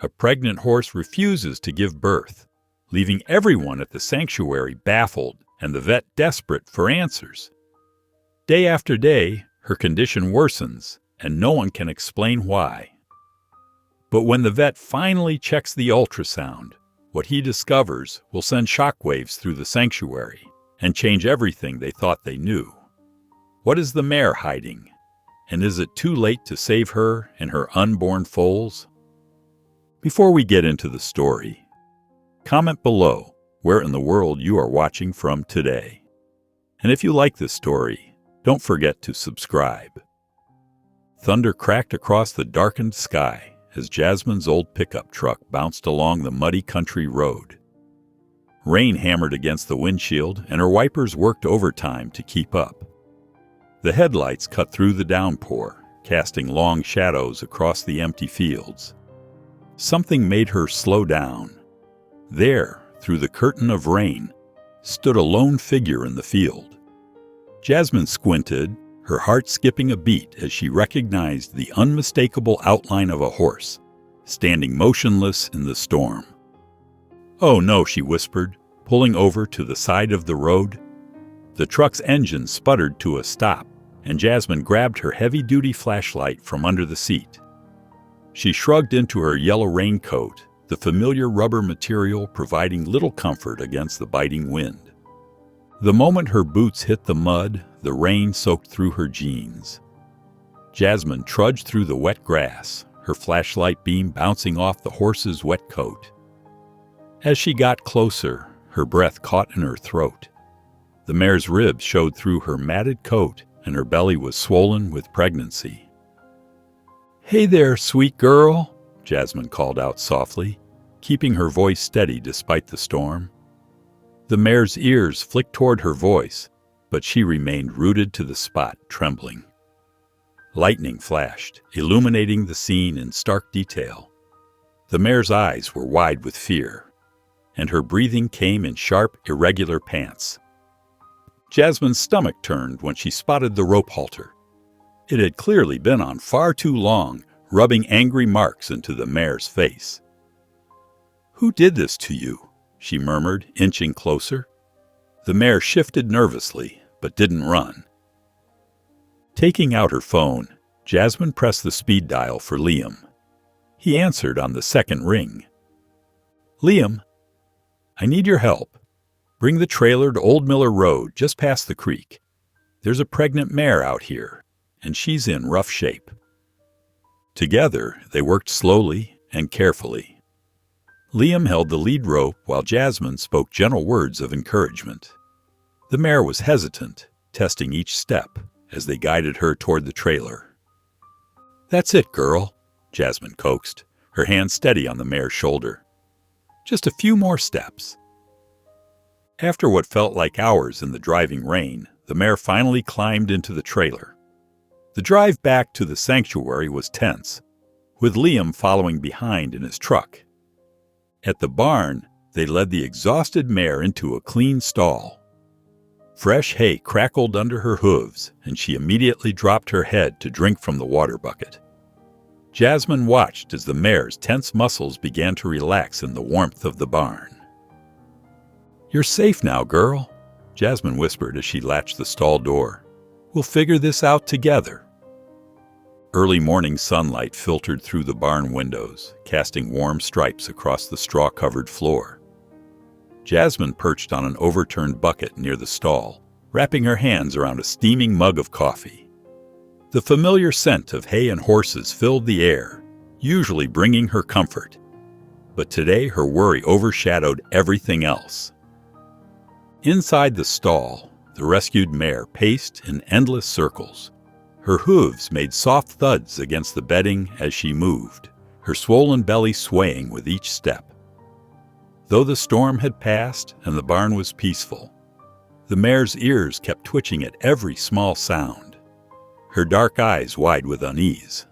a pregnant horse refuses to give birth, leaving everyone at the sanctuary baffled and the vet desperate for answers. Day after day, her condition worsens, and no one can explain why. But when the vet finally checks the ultrasound, what he discovers will send shockwaves through the sanctuary and change everything they thought they knew. What is the mare hiding? And is it too late to save her and her unborn foals? Before we get into the story, comment below where in the world you are watching from today. And if you like this story, don't forget to subscribe. Thunder cracked across the darkened sky as Jasmine's old pickup truck bounced along the muddy country road. Rain hammered against the windshield, and her wipers worked overtime to keep up. The headlights cut through the downpour, casting long shadows across the empty fields. Something made her slow down. There, through the curtain of rain, stood a lone figure in the field. Jasmine squinted, her heart skipping a beat as she recognized the unmistakable outline of a horse, standing motionless in the storm. "Oh no," she whispered, pulling over to the side of the road. The truck's engine sputtered to a stop, and Jasmine grabbed her heavy-duty flashlight from under the seat. She shrugged into her yellow raincoat, the familiar rubber material providing little comfort against the biting wind. The moment her boots hit the mud, the rain soaked through her jeans. Jasmine trudged through the wet grass, her flashlight beam bouncing off the horse's wet coat. As she got closer, her breath caught in her throat. The mare's ribs showed through her matted coat, and her belly was swollen with pregnancy. "Hey there, sweet girl," Jasmine called out softly, keeping her voice steady despite the storm. The mare's ears flicked toward her voice, but she remained rooted to the spot, trembling. Lightning flashed, illuminating the scene in stark detail. The mare's eyes were wide with fear, and her breathing came in sharp, irregular pants. Jasmine's stomach turned when she spotted the rope halter. It had clearly been on far too long, rubbing angry marks into the mare's face. "Who did this to you?" she murmured, inching closer. The mare shifted nervously, but didn't run. Taking out her phone, Jasmine pressed the speed dial for Liam. He answered on the second ring. "Liam, I need your help. Bring the trailer to Old Miller Road, just past the creek. There's a pregnant mare out here, and she's in rough shape." Together, they worked slowly and carefully. Liam held the lead rope while Jasmine spoke gentle words of encouragement. The mare was hesitant, testing each step as they guided her toward the trailer. "That's it, girl," Jasmine coaxed, her hand steady on the mare's shoulder. "Just a few more steps." After what felt like hours in the driving rain, the mare finally climbed into the trailer. The drive back to the sanctuary was tense, with Liam following behind in his truck. At the barn, they led the exhausted mare into a clean stall. Fresh hay crackled under her hooves, and she immediately dropped her head to drink from the water bucket. Jasmine watched as the mare's tense muscles began to relax in the warmth of the barn. "You're safe now, girl," Jasmine whispered as she latched the stall door. "We'll figure this out together." Early morning sunlight filtered through the barn windows, casting warm stripes across the straw-covered floor. Jasmine perched on an overturned bucket near the stall, wrapping her hands around a steaming mug of coffee. The familiar scent of hay and horses filled the air, usually bringing her comfort. But today her worry overshadowed everything else. Inside the stall, the rescued mare paced in endless circles. Her hooves made soft thuds against the bedding as she moved, her swollen belly swaying with each step. Though the storm had passed and the barn was peaceful, the mare's ears kept twitching at every small sound, her dark eyes wide with unease.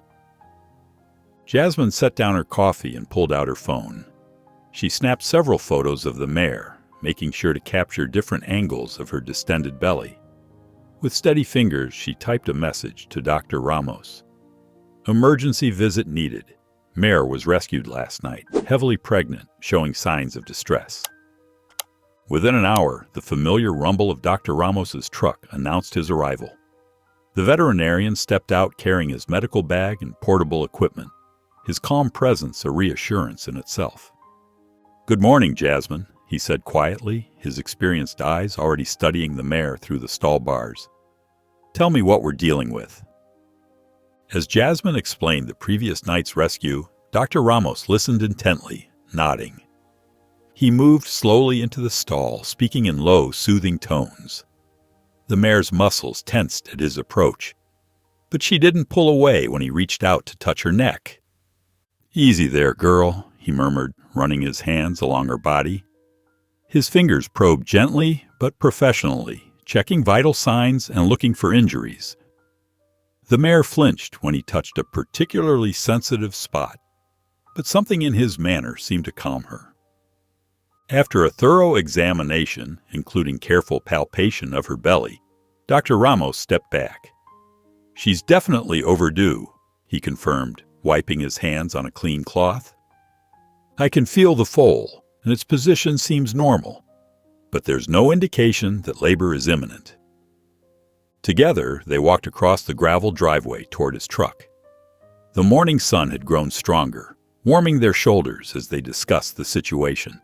Jasmine set down her coffee and pulled out her phone. She snapped several photos of the mare, making sure to capture different angles of her distended belly. With steady fingers, she typed a message to Dr. Ramos. "Emergency visit needed. Mare was rescued last night, heavily pregnant, showing signs of distress. Within an hour, the familiar rumble of Dr. Ramos's truck announced his arrival. The veterinarian stepped out carrying his medical bag and portable equipment, his calm presence a reassurance in itself. "Good morning, Jasmine," he said quietly, his experienced eyes already studying the mare through the stall bars. "Tell me what we're dealing with." As Jasmine explained the previous night's rescue, Dr. Ramos listened intently, nodding. He moved slowly into the stall, speaking in low, soothing tones. The mare's muscles tensed at his approach, but she didn't pull away when he reached out to touch her neck. "Easy there, girl," he murmured, running his hands along her body. His fingers probed gently but professionally, checking vital signs and looking for injuries. The mare flinched when he touched a particularly sensitive spot, but something in his manner seemed to calm her. After a thorough examination, including careful palpation of her belly, Dr. Ramos stepped back. "She's definitely overdue," he confirmed, wiping his hands on a clean cloth. "I can feel the foal, and its position seems normal, but there's no indication that labor is imminent." Together, they walked across the gravel driveway toward his truck. The morning sun had grown stronger, warming their shoulders as they discussed the situation.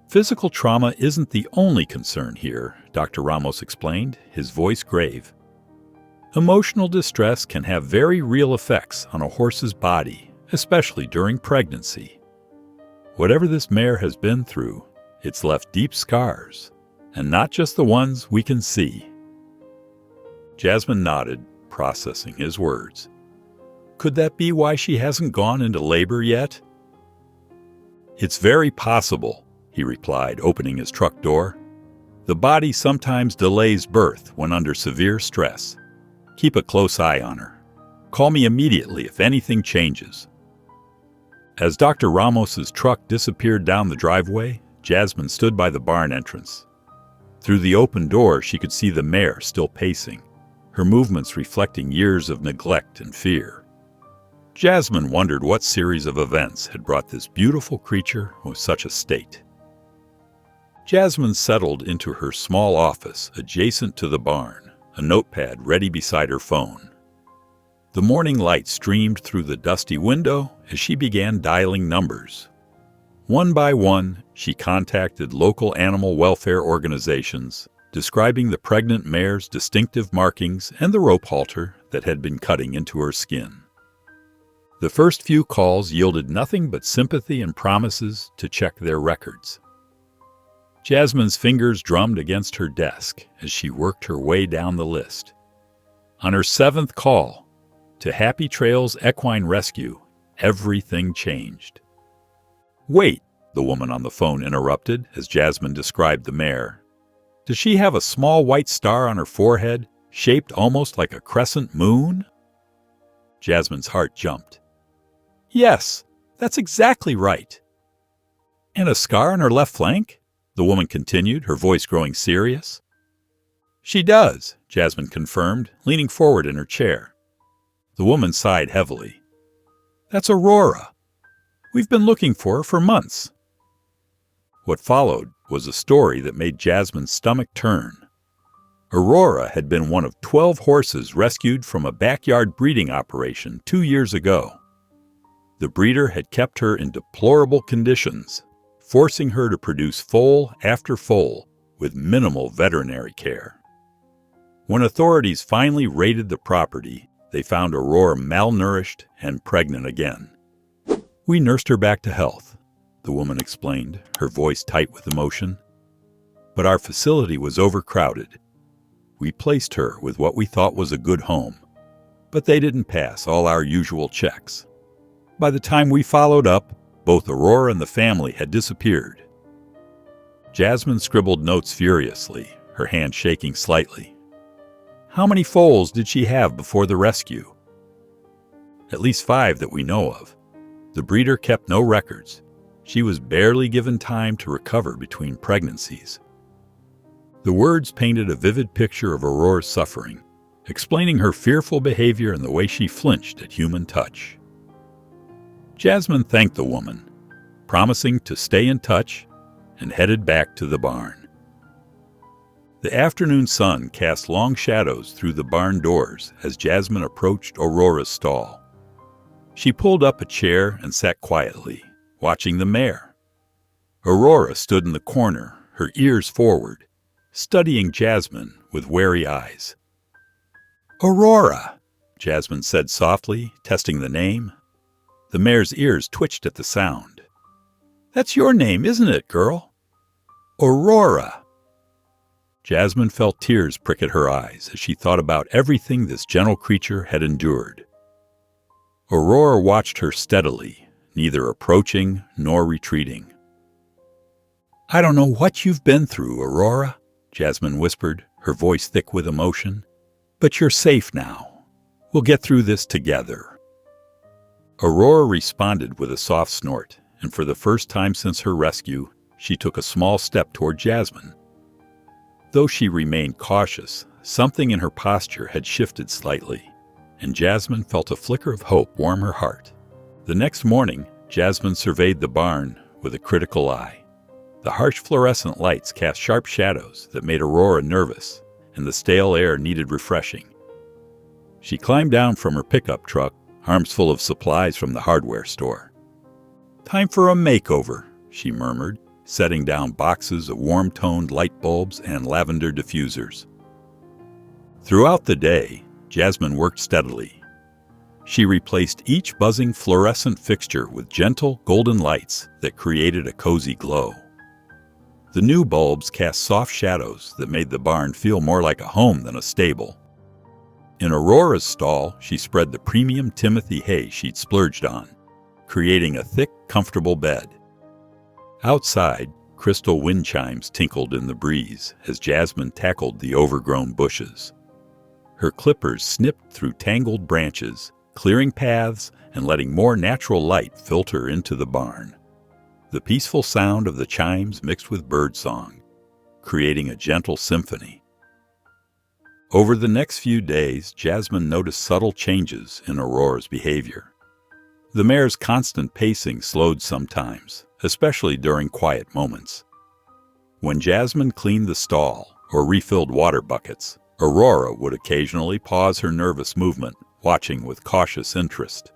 "Physical trauma isn't the only concern here," Dr. Ramos explained, his voice grave. "Emotional distress can have very real effects on a horse's body, especially during pregnancy. Whatever this mare has been through, it's left deep scars, and not just the ones we can see." Jasmine nodded, processing his words. "Could that be why she hasn't gone into labor yet?" "It's very possible," he replied, opening his truck door. "The body sometimes delays birth when under severe stress. Keep a close eye on her. Call me immediately if anything changes." As Dr. Ramos's truck disappeared down the driveway, Jasmine stood by the barn entrance. Through the open door, she could see the mare still pacing, her movements reflecting years of neglect and fear. Jasmine wondered what series of events had brought this beautiful creature to such a state. Jasmine settled into her small office adjacent to the barn, a notepad ready beside her phone. The morning light streamed through the dusty window as she began dialing numbers. One by one, she contacted local animal welfare organizations, describing the pregnant mare's distinctive markings and the rope halter that had been cutting into her skin. The first few calls yielded nothing but sympathy and promises to check their records. Jasmine's fingers drummed against her desk as she worked her way down the list. On her 7th call, to Happy Trails Equine Rescue, everything changed. "Wait," the woman on the phone interrupted as Jasmine described the mare. "Does she have a small white star on her forehead, shaped almost like a crescent moon?" Jasmine's heart jumped. "Yes, that's exactly right." "And a scar on her left flank?" the woman continued, her voice growing serious. "She does," Jasmine confirmed, leaning forward in her chair. The woman sighed heavily. "That's Aurora. We've been looking for her for months." What followed was a story that made Jasmine's stomach turn. Aurora had been one of 12 horses rescued from a backyard breeding operation 2 years ago. The breeder had kept her in deplorable conditions, forcing her to produce foal after foal with minimal veterinary care. When authorities finally raided the property, they found Aurora malnourished and pregnant again. "We nursed her back to health," the woman explained, her voice tight with emotion. "But our facility was overcrowded. We placed her with what we thought was a good home, but they didn't pass all our usual checks. By the time we followed up, both Aurora and the family had disappeared." Jasmine scribbled notes furiously, her hand shaking slightly. "How many foals did she have before the rescue?" "At least 5 that we know of. The breeder kept no records. She was barely given time to recover between pregnancies." The words painted a vivid picture of Aurora's suffering, explaining her fearful behavior and the way she flinched at human touch. Jasmine thanked the woman, promising to stay in touch, and headed back to the barn. The afternoon sun cast long shadows through the barn doors as Jasmine approached Aurora's stall. She pulled up a chair and sat quietly, watching the mare. Aurora stood in the corner, her ears forward, studying Jasmine with wary eyes. "Aurora," Jasmine said softly, testing the name. The mare's ears twitched at the sound. "That's your name, isn't it, girl?" "Aurora." Jasmine felt tears prick at her eyes as she thought about everything this gentle creature had endured. Aurora watched her steadily, neither approaching nor retreating. "I don't know what you've been through, Aurora," Jasmine whispered, her voice thick with emotion. "But you're safe now. We'll get through this together." Aurora responded with a soft snort, and for the first time since her rescue, she took a small step toward Jasmine. Though she remained cautious, something in her posture had shifted slightly, and Jasmine felt a flicker of hope warm her heart. The next morning, Jasmine surveyed the barn with a critical eye. The harsh fluorescent lights cast sharp shadows that made Aurora nervous, and the stale air needed refreshing. She climbed down from her pickup truck, arms full of supplies from the hardware store. "Time for a makeover," she murmured, setting down boxes of warm-toned light bulbs and lavender diffusers. Throughout the day, Jasmine worked steadily. She replaced each buzzing fluorescent fixture with gentle golden lights that created a cozy glow. The new bulbs cast soft shadows that made the barn feel more like a home than a stable. In Aurora's stall, she spread the premium Timothy hay she'd splurged on, creating a thick, comfortable bed. Outside, crystal wind chimes tinkled in the breeze as Jasmine tackled the overgrown bushes. Her clippers snipped through tangled branches, clearing paths and letting more natural light filter into the barn. The peaceful sound of the chimes mixed with birdsong, creating a gentle symphony. Over the next few days, Jasmine noticed subtle changes in Aurora's behavior. The mare's constant pacing slowed sometimes, especially during quiet moments. When Jasmine cleaned the stall or refilled water buckets, Aurora would occasionally pause her nervous movement, watching with cautious interest.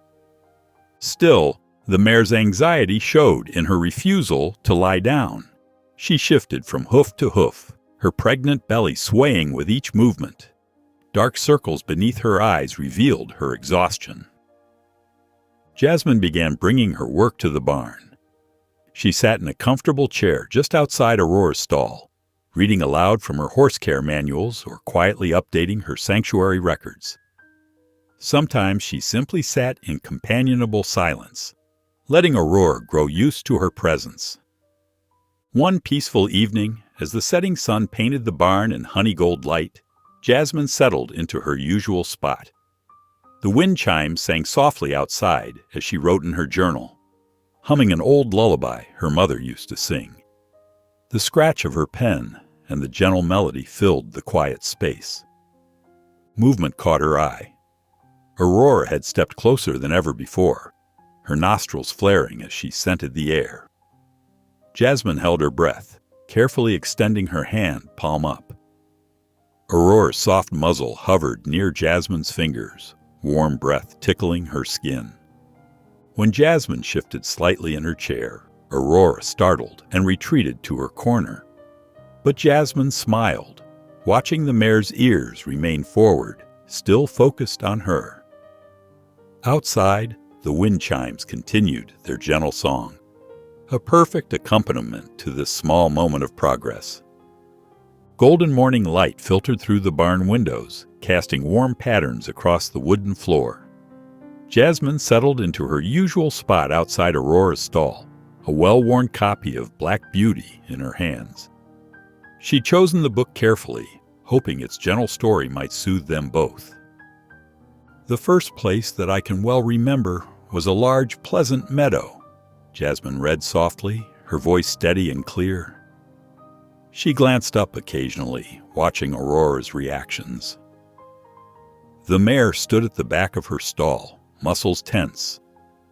Still, the mare's anxiety showed in her refusal to lie down. She shifted from hoof to hoof, her pregnant belly swaying with each movement. Dark circles beneath her eyes revealed her exhaustion. Jasmine began bringing her work to the barn. She sat in a comfortable chair just outside Aurora's stall, reading aloud from her horse care manuals or quietly updating her sanctuary records. Sometimes she simply sat in companionable silence, letting Aurora grow used to her presence. One peaceful evening, as the setting sun painted the barn in honey gold light, Jasmine settled into her usual spot. The wind chimes sang softly outside as she wrote in her journal, humming an old lullaby her mother used to sing. The scratch of her pen and the gentle melody filled the quiet space. Movement caught her eye. Aurora had stepped closer than ever before, her nostrils flaring as she scented the air. Jasmine held her breath, carefully extending her hand palm up. Aurora's soft muzzle hovered near Jasmine's fingers, warm breath tickling her skin. When Jasmine shifted slightly in her chair, Aurora startled and retreated to her corner. But Jasmine smiled, watching the mare's ears remain forward, still focused on her. Outside, the wind chimes continued their gentle song, a perfect accompaniment to this small moment of progress. Golden morning light filtered through the barn windows, casting warm patterns across the wooden floor. Jasmine settled into her usual spot outside Aurora's stall, a well-worn copy of Black Beauty in her hands. She'd chosen the book carefully, hoping its gentle story might soothe them both. "The first place that I can well remember was a large, pleasant meadow," Jasmine read softly, her voice steady and clear. She glanced up occasionally, watching Aurora's reactions. The mare stood at the back of her stall, muscles tense.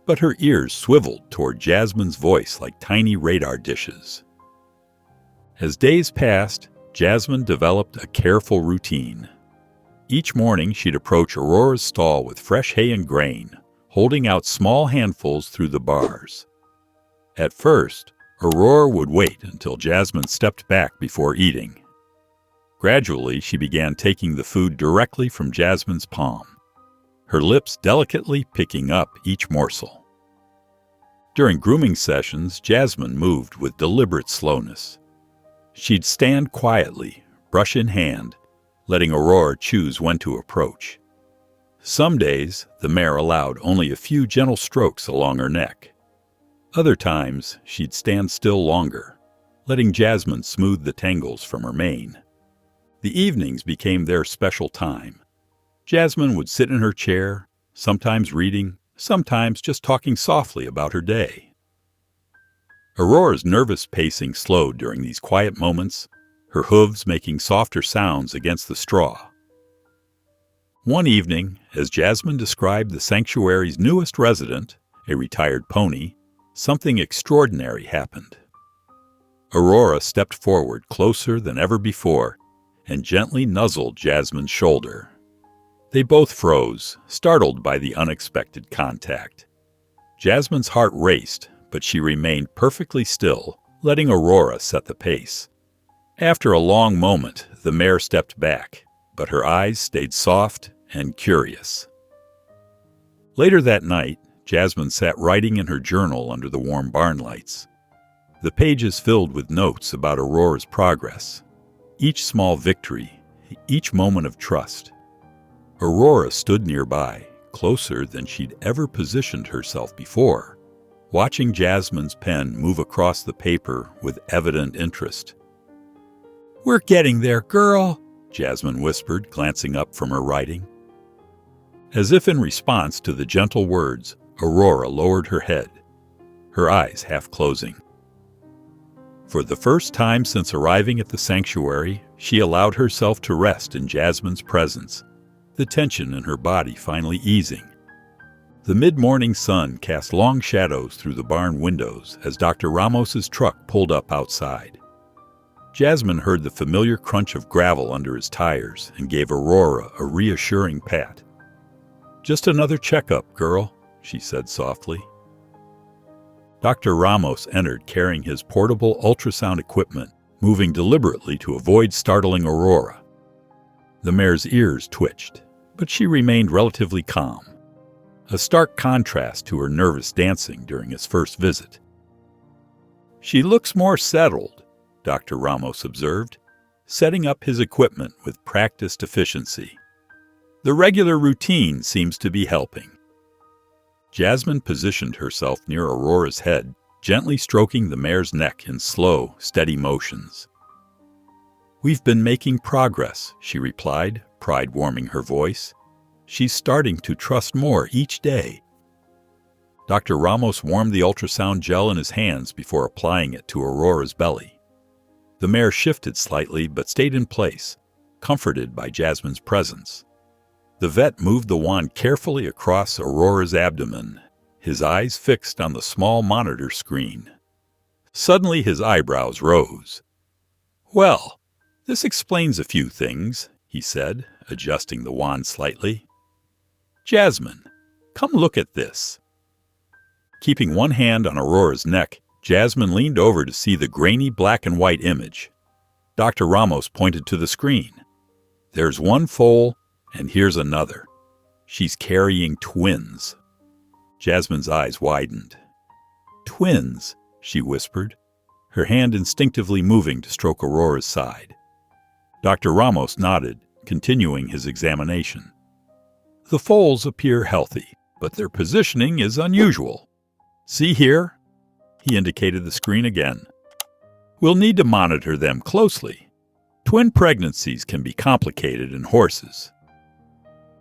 but her ears swiveled toward Jasmine's voice like tiny radar dishes. As days passed, Jasmine developed a careful routine. Each morning she'd approach Aurora's stall with fresh hay and grain, holding out small handfuls through the bars. At first, Aurora would wait until Jasmine stepped back before eating. Gradually, she began taking the food directly from Jasmine's palm, her lips delicately picking up each morsel. During grooming sessions, Jasmine moved with deliberate slowness. She'd stand quietly, brush in hand, letting Aurora choose when to approach. Some days, the mare allowed only a few gentle strokes along her neck. Other times, she'd stand still longer, letting Jasmine smooth the tangles from her mane. The evenings became their special time. Jasmine would sit in her chair, sometimes reading, sometimes just talking softly about her day. Aurora's nervous pacing slowed during these quiet moments, her hooves making softer sounds against the straw. One evening, as Jasmine described the sanctuary's newest resident, a retired pony, something extraordinary happened. Aurora stepped forward closer than ever before and gently nuzzled Jasmine's shoulder. They both froze, startled by the unexpected contact. Jasmine's heart raced, but she remained perfectly still, letting Aurora set the pace. After a long moment, the mare stepped back, but her eyes stayed soft and curious. Later that night, Jasmine sat writing in her journal under the warm barn lights. The pages filled with notes about Aurora's progress, each small victory, each moment of trust. Aurora stood nearby, closer than she'd ever positioned herself before, watching Jasmine's pen move across the paper with evident interest. "We're getting there, girl," Jasmine whispered, glancing up from her writing. As if in response to the gentle words, Aurora lowered her head, her eyes half closing. For the first time since arriving at the sanctuary, she allowed herself to rest in Jasmine's presence, the tension in her body finally easing. The mid-morning sun cast long shadows through the barn windows as Dr. Ramos's truck pulled up outside. Jasmine heard the familiar crunch of gravel under his tires and gave Aurora a reassuring pat. "Just another checkup, girl," she said softly. Dr. Ramos entered carrying his portable ultrasound equipment, moving deliberately to avoid startling Aurora. The mare's ears twitched, but she remained relatively calm, a stark contrast to her nervous dancing during his first visit. "She looks more settled," Dr. Ramos observed, setting up his equipment with practiced efficiency. "The regular routine seems to be helping." Jasmine positioned herself near Aurora's head, gently stroking the mare's neck in slow, steady motions. "We've been making progress," she replied, pride warming her voice. "She's starting to trust more each day." Dr. Ramos warmed the ultrasound gel in his hands before applying it to Aurora's belly. The mare shifted slightly but stayed in place, comforted by Jasmine's presence. The vet moved the wand carefully across Aurora's abdomen, his eyes fixed on the small monitor screen. Suddenly his eyebrows rose. "Well, this explains a few things," he said, adjusting the wand slightly. "Jasmine, come look at this." Keeping one hand on Aurora's neck, Jasmine leaned over to see the grainy black and white image. Dr. Ramos pointed to the screen. "There's one foal, and here's another. She's carrying twins." Jasmine's eyes widened. "Twins," she whispered, her hand instinctively moving to stroke Aurora's side. Dr. Ramos nodded, continuing his examination. "The foals appear healthy, but their positioning is unusual. See here?" He indicated the screen again. "We'll need to monitor them closely. Twin pregnancies can be complicated in horses."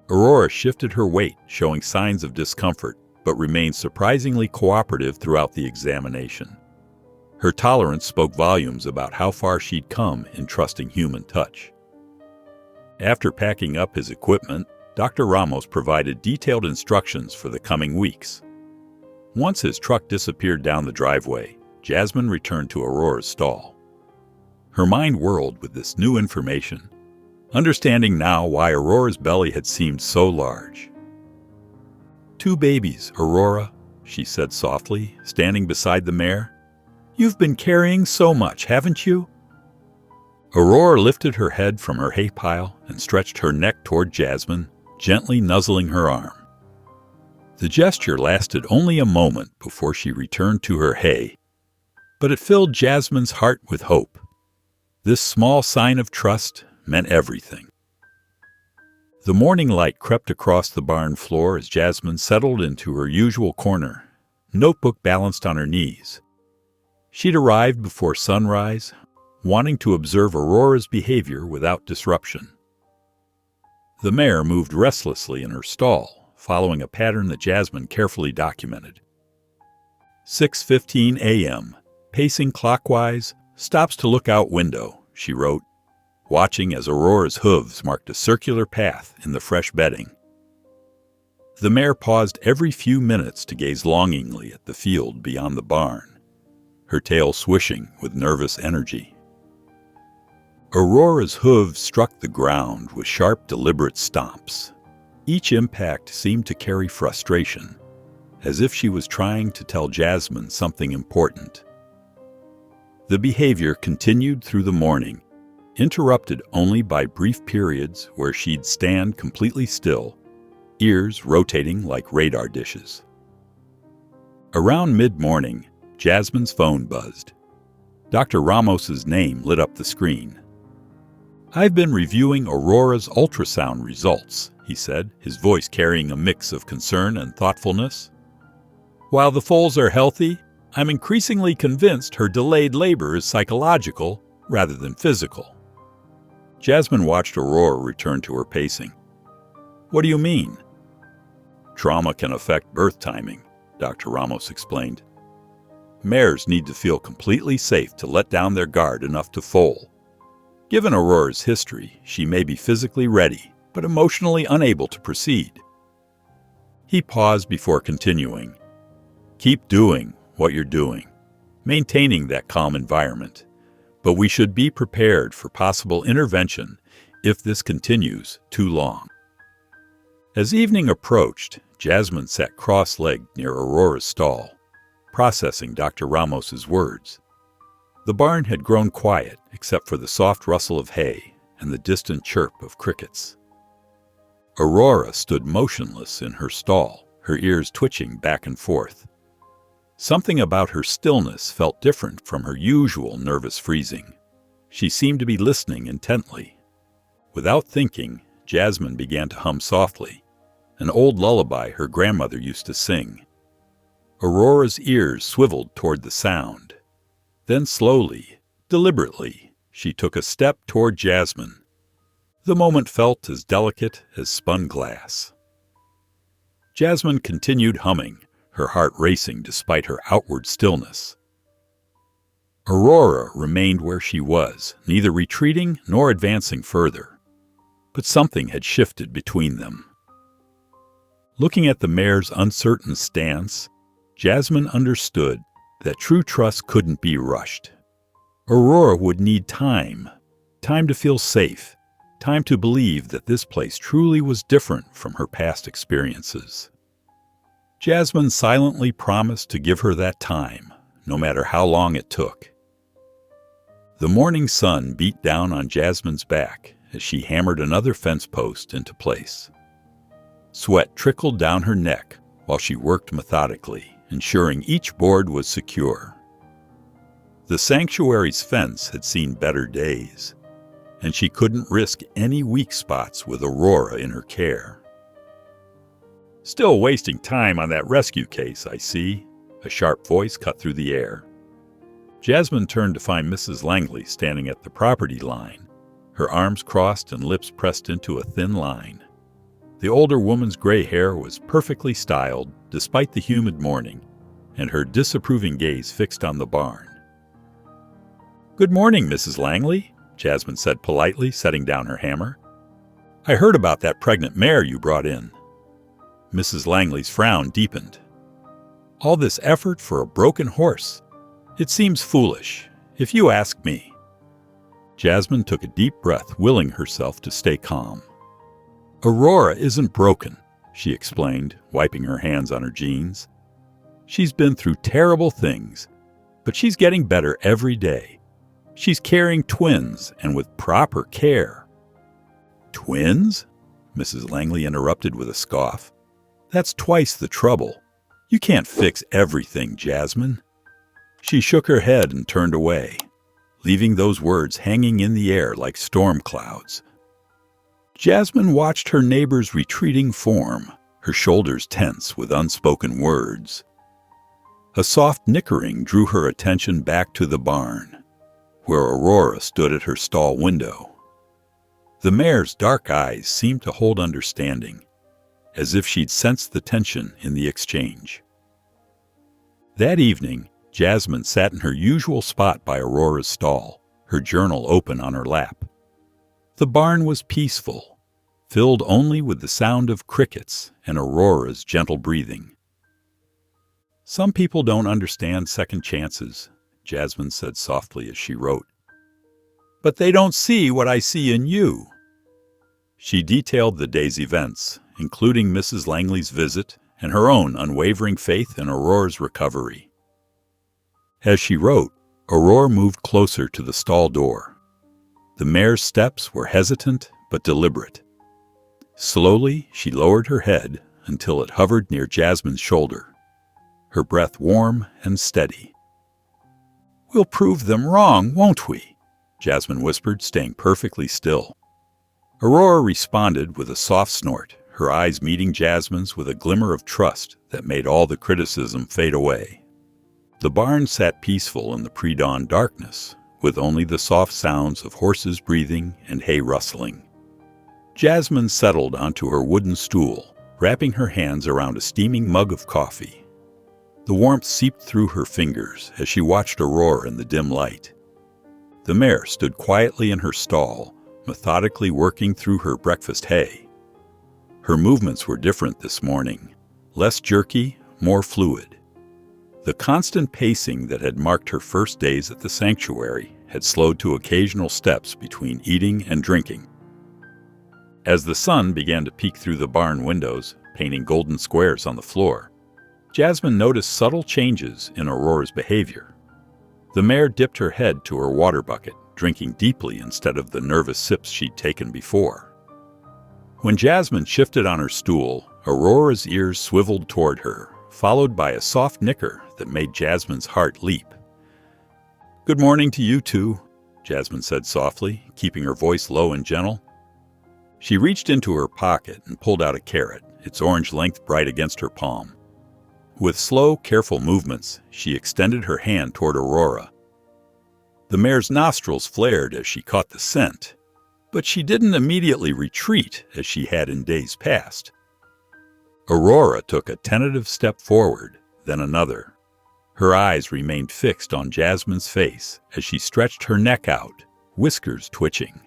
Aurora shifted her weight, showing signs of discomfort, but remained surprisingly cooperative throughout the examination. Her tolerance spoke volumes about how far she'd come in trusting human touch. After packing up his equipment, Dr. Ramos provided detailed instructions for the coming weeks. Once his truck disappeared down the driveway, Jasmine returned to Aurora's stall. Her mind whirled with this new information, understanding now why Aurora's belly had seemed so large. "Two babies, Aurora," she said softly, standing beside the mare. "You've been carrying so much, haven't you?" Aurora lifted her head from her hay pile and stretched her neck toward Jasmine, gently nuzzling her arm. The gesture lasted only a moment before she returned to her hay, but it filled Jasmine's heart with hope. This small sign of trust meant everything. The morning light crept across the barn floor as Jasmine settled into her usual corner, notebook balanced on her knees. She'd arrived before sunrise, wanting to observe Aurora's behavior without disruption. The mare moved restlessly in her stall, following a pattern that Jasmine carefully documented. 6:15 a.m., pacing clockwise, stops to look out window, she wrote, watching as Aurora's hooves marked a circular path in the fresh bedding. The mare paused every few minutes to gaze longingly at the field beyond the barn, her tail swishing with nervous energy. Aurora's hooves struck the ground with sharp, deliberate stomps. Each impact seemed to carry frustration, as if she was trying to tell Jasmine something important. The behavior continued through the morning, interrupted only by brief periods where she'd stand completely still, ears rotating like radar dishes. Around mid-morning, Jasmine's phone buzzed. Dr. Ramos's name lit up the screen. "I've been reviewing Aurora's ultrasound results," he said, his voice carrying a mix of concern and thoughtfulness. "While the foals are healthy, I'm increasingly convinced her delayed labor is psychological rather than physical." Jasmine watched Aurora return to her pacing. "What do you mean?" "Trauma can affect birth timing," Dr. Ramos explained. "Mares need to feel completely safe to let down their guard enough to foal. Given Aurora's history, she may be physically ready, but emotionally unable to proceed." He paused before continuing. "Keep doing what you're doing, maintaining that calm environment. But we should be prepared for possible intervention if this continues too long." As evening approached, Jasmine sat cross-legged near Aurora's stall, processing Dr. Ramos's words. The barn had grown quiet except for the soft rustle of hay and the distant chirp of crickets. Aurora stood motionless in her stall, her ears twitching back and forth. Something about her stillness felt different from her usual nervous freezing. She seemed to be listening intently. Without thinking, Jasmine began to hum softly, an old lullaby her grandmother used to sing. Aurora's ears swiveled toward the sound. Then slowly, deliberately, she took a step toward Jasmine. The moment felt as delicate as spun glass. Jasmine continued humming, her heart racing despite her outward stillness. Aurora remained where she was, neither retreating nor advancing further. But something had shifted between them. Looking at the mare's uncertain stance, Jasmine understood that true trust couldn't be rushed. Aurora would need time to feel safe, time to believe that this place truly was different from her past experiences. Jasmine silently promised to give her that time, no matter how long it took. The morning sun beat down on Jasmine's back as she hammered another fence post into place. Sweat trickled down her neck while she worked methodically, ensuring each board was secure. The sanctuary's fence had seen better days, and she couldn't risk any weak spots with Aurora in her care. "Still wasting time on that rescue case, I see," a sharp voice cut through the air. Jasmine turned to find Mrs. Langley standing at the property line, her arms crossed and lips pressed into a thin line. The older woman's gray hair was perfectly styled despite the humid morning, and her disapproving gaze fixed on the barn. "Good morning, Mrs. Langley," Jasmine said politely, setting down her hammer. "I heard about that pregnant mare you brought in." Mrs. Langley's frown deepened. All this effort for a broken horse. It seems foolish, if you ask me." Jasmine took a deep breath, willing herself to stay calm. "Aurora isn't broken," she explained, wiping her hands on her jeans. "She's been through terrible things, but she's getting better every day. She's carrying twins, and with proper care." "Twins?" Mrs. Langley interrupted with a scoff. "That's twice the trouble. You can't fix everything, Jasmine." She shook her head and turned away, leaving those words hanging in the air like storm clouds. Jasmine watched her neighbor's retreating form, her shoulders tense with unspoken words. A soft nickering drew her attention back to the barn, where Aurora stood at her stall window. The mare's dark eyes seemed to hold understanding, as if she'd sensed the tension in the exchange. That evening, Jasmine sat in her usual spot by Aurora's stall, her journal open on her lap. The barn was peaceful, filled only with the sound of crickets and Aurora's gentle breathing. "Some people don't understand second chances," Jasmine said softly as she wrote. "But they don't see what I see in you." She detailed the day's events, including Mrs. Langley's visit and her own unwavering faith in Aurora's recovery. As she wrote, Aurora moved closer to the stall door. The mare's steps were hesitant but deliberate. Slowly, she lowered her head until it hovered near Jasmine's shoulder, her breath warm and steady. "We'll prove them wrong, won't we?" Jasmine whispered, staying perfectly still. Aurora responded with a soft snort, her eyes meeting Jasmine's with a glimmer of trust that made all the criticism fade away. The barn sat peaceful in the pre-dawn darkness, with only the soft sounds of horses breathing and hay rustling. Jasmine settled onto her wooden stool, wrapping her hands around a steaming mug of coffee. The warmth seeped through her fingers as she watched Aurora in the dim light. The mare stood quietly in her stall, methodically working through her breakfast hay. Her movements were different this morning, less jerky, more fluid. The constant pacing that had marked her first days at the sanctuary had slowed to occasional steps between eating and drinking. As the sun began to peek through the barn windows, painting golden squares on the floor, Jasmine noticed subtle changes in Aurora's behavior. The mare dipped her head to her water bucket, drinking deeply instead of the nervous sips she'd taken before. When Jasmine shifted on her stool, Aurora's ears swiveled toward her, followed by a soft nicker that made Jasmine's heart leap. "Good morning to you too," Jasmine said softly, keeping her voice low and gentle. She reached into her pocket and pulled out a carrot, its orange length bright against her palm. With slow, careful movements, she extended her hand toward Aurora. The mare's nostrils flared as she caught the scent, but she didn't immediately retreat as she had in days past. Aurora took a tentative step forward, then another. Her eyes remained fixed on Jasmine's face as she stretched her neck out, whiskers twitching.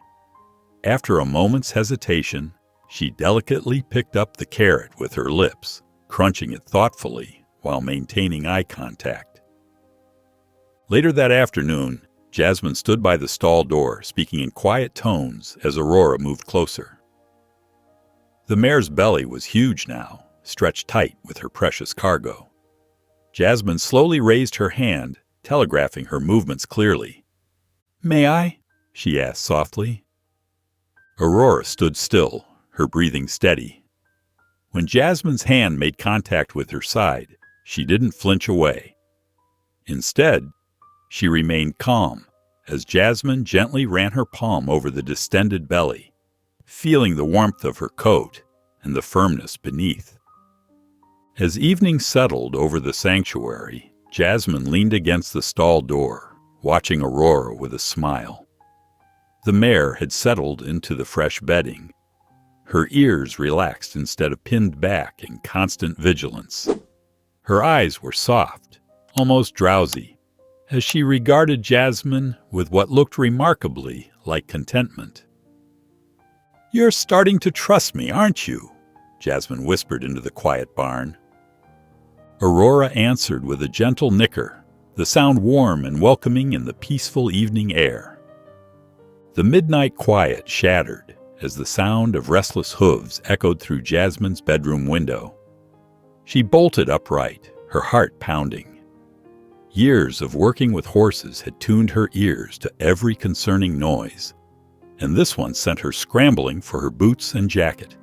After a moment's hesitation, she delicately picked up the carrot with her lips, crunching it thoughtfully while maintaining eye contact. Later that afternoon, Jasmine stood by the stall door, speaking in quiet tones as Aurora moved closer. The mare's belly was huge now, stretched tight with her precious cargo. Jasmine slowly raised her hand, telegraphing her movements clearly. "May I?" she asked softly. Aurora stood still, her breathing steady. When Jasmine's hand made contact with her side, she didn't flinch away. Instead, she remained calm as Jasmine gently ran her palm over the distended belly, feeling the warmth of her coat and the firmness beneath. As evening settled over the sanctuary, Jasmine leaned against the stall door, watching Aurora with a smile. The mare had settled into the fresh bedding, her ears relaxed instead of pinned back in constant vigilance. Her eyes were soft, almost drowsy, as she regarded Jasmine with what looked remarkably like contentment. "You're starting to trust me, aren't you?" Jasmine whispered into the quiet barn. Aurora answered with a gentle nicker, the sound warm and welcoming in the peaceful evening air. The midnight quiet shattered as the sound of restless hooves echoed through Jasmine's bedroom window. She bolted upright, her heart pounding. Years of working with horses had tuned her ears to every concerning noise, and this one sent her scrambling for her boots and jacket.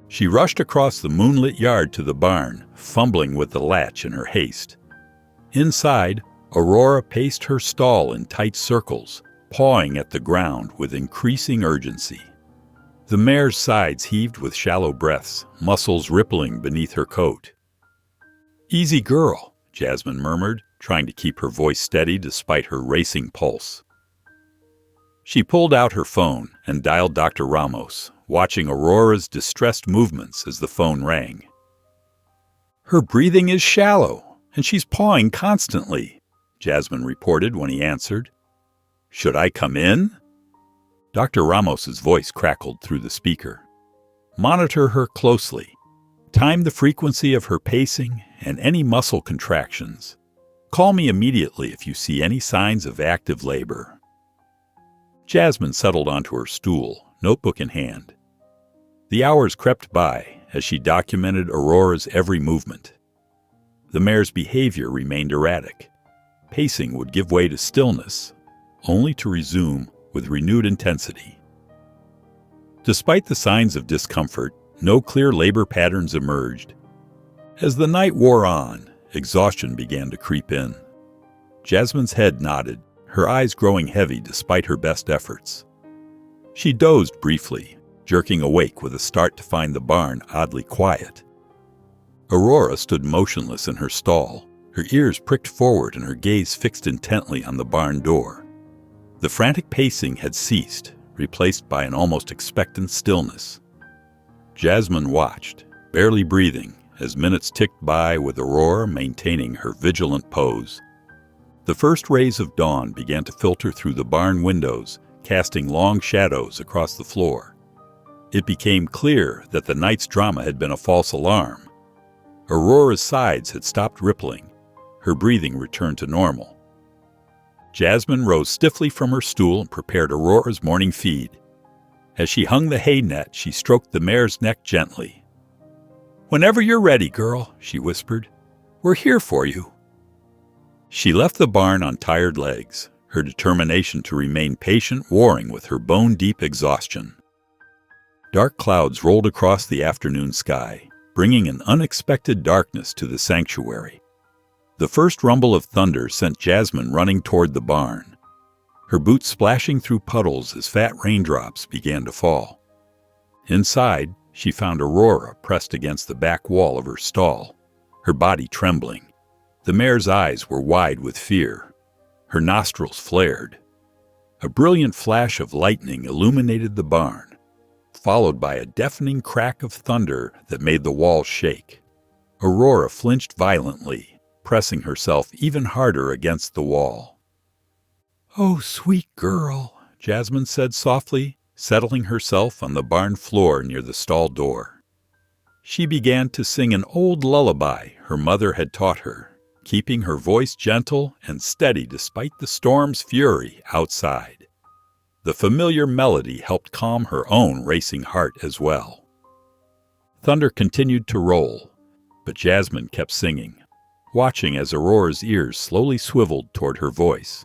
She rushed across the moonlit yard to the barn, fumbling with the latch in her haste. Inside, Aurora paced her stall in tight circles, pawing at the ground with increasing urgency. The mare's sides heaved with shallow breaths, muscles rippling beneath her coat. "Easy girl," Jasmine murmured, trying to keep her voice steady despite her racing pulse. She pulled out her phone and dialed Dr. Ramos, watching Aurora's distressed movements as the phone rang. "Her breathing is shallow, and she's pawing constantly," Jasmine reported when he answered. "Should I come in?" Dr. Ramos's voice crackled through the speaker. "Monitor her closely. Time the frequency of her pacing and any muscle contractions. Call me immediately if you see any signs of active labor." Jasmine settled onto her stool, notebook in hand. The hours crept by as she documented Aurora's every movement. The mare's behavior remained erratic. Pacing would give way to stillness, only to resume with renewed intensity. Despite the signs of discomfort, no clear labor patterns emerged. As the night wore on, exhaustion began to creep in. Jasmine's head nodded, her eyes growing heavy despite her best efforts. She dozed briefly, jerking awake with a start to find the barn oddly quiet. Aurora stood motionless in her stall, her ears pricked forward and her gaze fixed intently on the barn door. The frantic pacing had ceased, replaced by an almost expectant stillness. Jasmine watched, barely breathing, as minutes ticked by with Aurora maintaining her vigilant pose. The first rays of dawn began to filter through the barn windows, casting long shadows across the floor. It became clear that the night's drama had been a false alarm. Aurora's sides had stopped rippling. Her breathing returned to normal. Jasmine rose stiffly from her stool and prepared Aurora's morning feed. As she hung the hay net, she stroked the mare's neck gently. "Whenever you're ready, girl," she whispered. "We're here for you." She left the barn on tired legs, her determination to remain patient warring with her bone-deep exhaustion. Dark clouds rolled across the afternoon sky, bringing an unexpected darkness to the sanctuary. The first rumble of thunder sent Jasmine running toward the barn, her boots splashing through puddles as fat raindrops began to fall. Inside, she found Aurora pressed against the back wall of her stall, her body trembling. The mare's eyes were wide with fear. Her nostrils flared. A brilliant flash of lightning illuminated the barn, followed by a deafening crack of thunder that made the walls shake. Aurora flinched violently, pressing herself even harder against the wall. "Oh, sweet girl," Jasmine said softly, settling herself on the barn floor near the stall door. She began to sing an old lullaby her mother had taught her, keeping her voice gentle and steady despite the storm's fury outside. The familiar melody helped calm her own racing heart as well. Thunder continued to roll, but Jasmine kept singing, watching as Aurora's ears slowly swiveled toward her voice.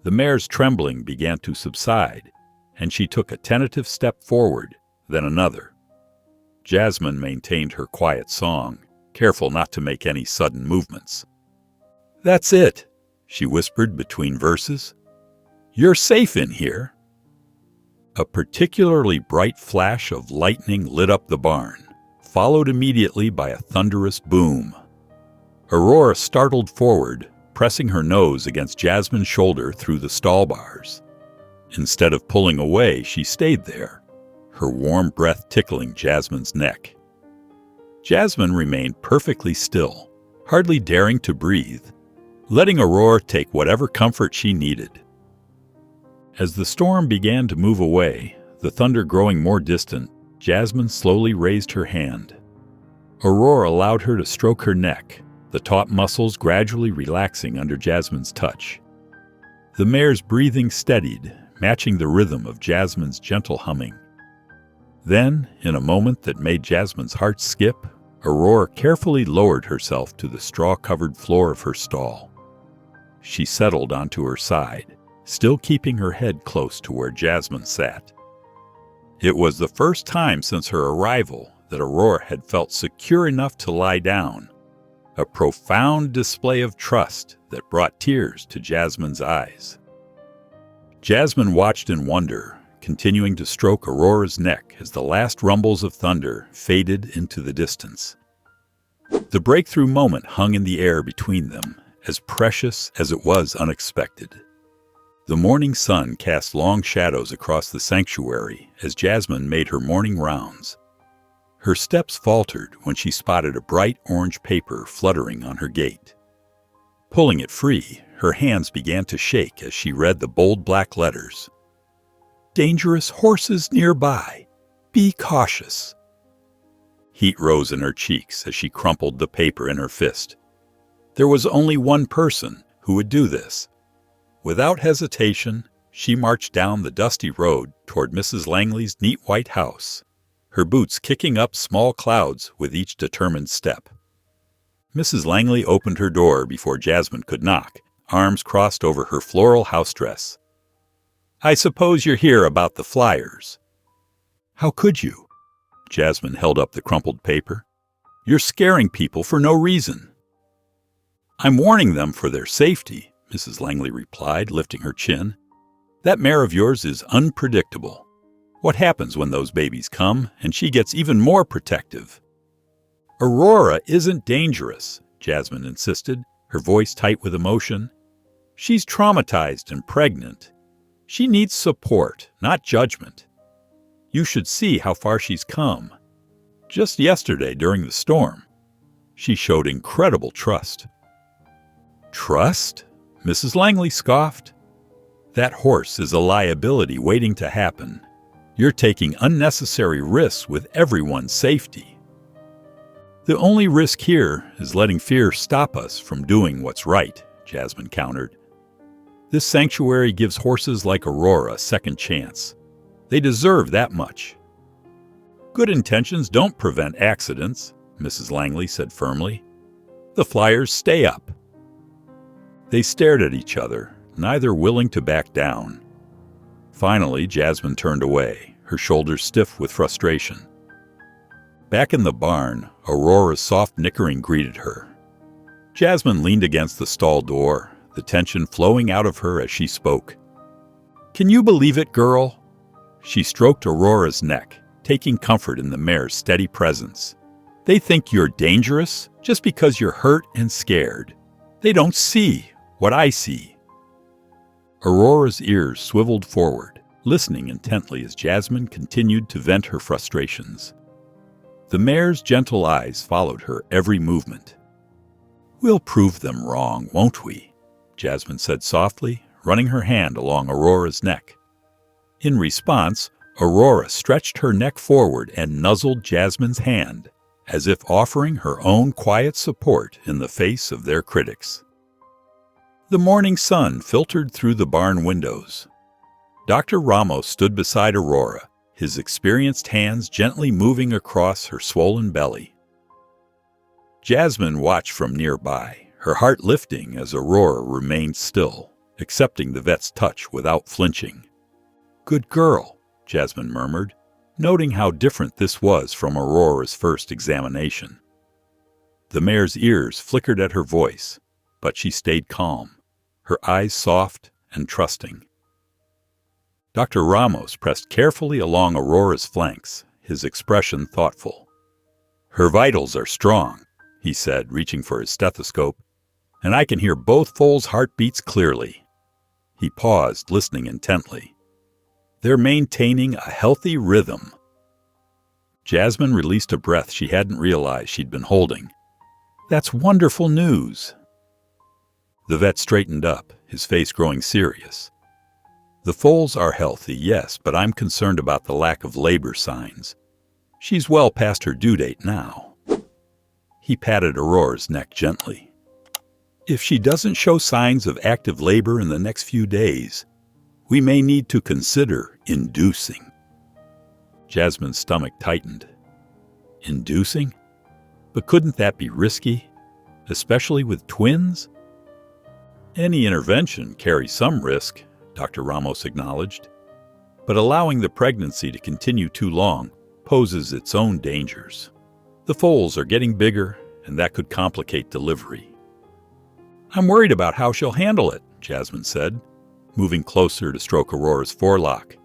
The mare's trembling began to subside, and she took a tentative step forward, then another. Jasmine maintained her quiet song, careful not to make any sudden movements. "That's it," she whispered between verses. "You're safe in here." A particularly bright flash of lightning lit up the barn, followed immediately by a thunderous boom. Aurora startled forward, pressing her nose against Jasmine's shoulder through the stall bars. Instead of pulling away, she stayed there, her warm breath tickling Jasmine's neck. Jasmine remained perfectly still, hardly daring to breathe, letting Aurora take whatever comfort she needed. As the storm began to move away, the thunder growing more distant, Jasmine slowly raised her hand. Aurora allowed her to stroke her neck, the taut muscles gradually relaxing under Jasmine's touch. The mare's breathing steadied, matching the rhythm of Jasmine's gentle humming. Then, in a moment that made Jasmine's heart skip, Aurora carefully lowered herself to the straw-covered floor of her stall. She settled onto her side, still keeping her head close to where Jasmine sat. It was the first time since her arrival that Aurora had felt secure enough to lie down, a profound display of trust that brought tears to Jasmine's eyes. Jasmine watched in wonder, continuing to stroke Aurora's neck as the last rumbles of thunder faded into the distance. The breakthrough moment hung in the air between them, as precious as it was unexpected. The morning sun cast long shadows across the sanctuary as Jasmine made her morning rounds. Her steps faltered when she spotted a bright orange paper fluttering on her gate. Pulling it free, her hands began to shake as she read the bold black letters. "Dangerous horses nearby. Be cautious." Heat rose in her cheeks as she crumpled the paper in her fist. There was only one person who would do this. Without hesitation, she marched down the dusty road toward Mrs. Langley's neat white house, her boots kicking up small clouds with each determined step. Mrs. Langley opened her door before Jasmine could knock, arms crossed over her floral house dress. "I suppose you're here about the flyers." "How could you?" Jasmine held up the crumpled paper. "You're scaring people for no reason." "I'm warning them for their safety," Mrs. Langley replied, lifting her chin. "That mare of yours is unpredictable. What happens when those babies come and she gets even more protective?" "Aurora isn't dangerous," Jasmine insisted, her voice tight with emotion. "She's traumatized and pregnant. She needs support, not judgment. You should see how far she's come. Just yesterday during the storm, she showed incredible trust." "Trust?" Mrs. Langley scoffed. "That horse is a liability waiting to happen. You're taking unnecessary risks with everyone's safety." "The only risk here is letting fear stop us from doing what's right," Jasmine countered. "This sanctuary gives horses like Aurora a second chance. They deserve that much." "Good intentions don't prevent accidents," Mrs. Langley said firmly. "The flyers stay up." They stared at each other, neither willing to back down. Finally, Jasmine turned away, her shoulders stiff with frustration. Back in the barn, Aurora's soft nickering greeted her. Jasmine leaned against the stall door, the tension flowing out of her as she spoke. "Can you believe it, girl?" She stroked Aurora's neck, taking comfort in the mare's steady presence. "They think you're dangerous just because you're hurt and scared. They don't see what I see." Aurora's ears swiveled forward, listening intently as Jasmine continued to vent her frustrations. The mare's gentle eyes followed her every movement. "We'll prove them wrong, won't we?" Jasmine said softly, running her hand along Aurora's neck. In response, Aurora stretched her neck forward and nuzzled Jasmine's hand, as if offering her own quiet support in the face of their critics. The morning sun filtered through the barn windows. Dr. Ramos stood beside Aurora, his experienced hands gently moving across her swollen belly. Jasmine watched from nearby, her heart lifting as Aurora remained still, accepting the vet's touch without flinching. "Good girl," Jasmine murmured, noting how different this was from Aurora's first examination. The mare's ears flickered at her voice, but she stayed calm, her eyes soft and trusting. Dr. Ramos pressed carefully along Aurora's flanks, his expression thoughtful. "Her vitals are strong," he said, reaching for his stethoscope, "and I can hear both foals' heartbeats clearly." He paused, listening intently. "They're maintaining a healthy rhythm." Jasmine released a breath she hadn't realized she'd been holding. "That's wonderful news." The vet straightened up, his face growing serious. "The foals are healthy, yes, but I'm concerned about the lack of labor signs. She's well past her due date now." He patted Aurora's neck gently. "If she doesn't show signs of active labor in the next few days, we may need to consider inducing." Jasmine's stomach tightened. Inducing? But couldn't that be risky, especially with twins? "Any intervention carries some risk," Dr. Ramos acknowledged, "but allowing the pregnancy to continue too long poses its own dangers. The foals are getting bigger, and that could complicate delivery." "I'm worried about how she'll handle it," Jasmine said, moving closer to stroke Aurora's forelock.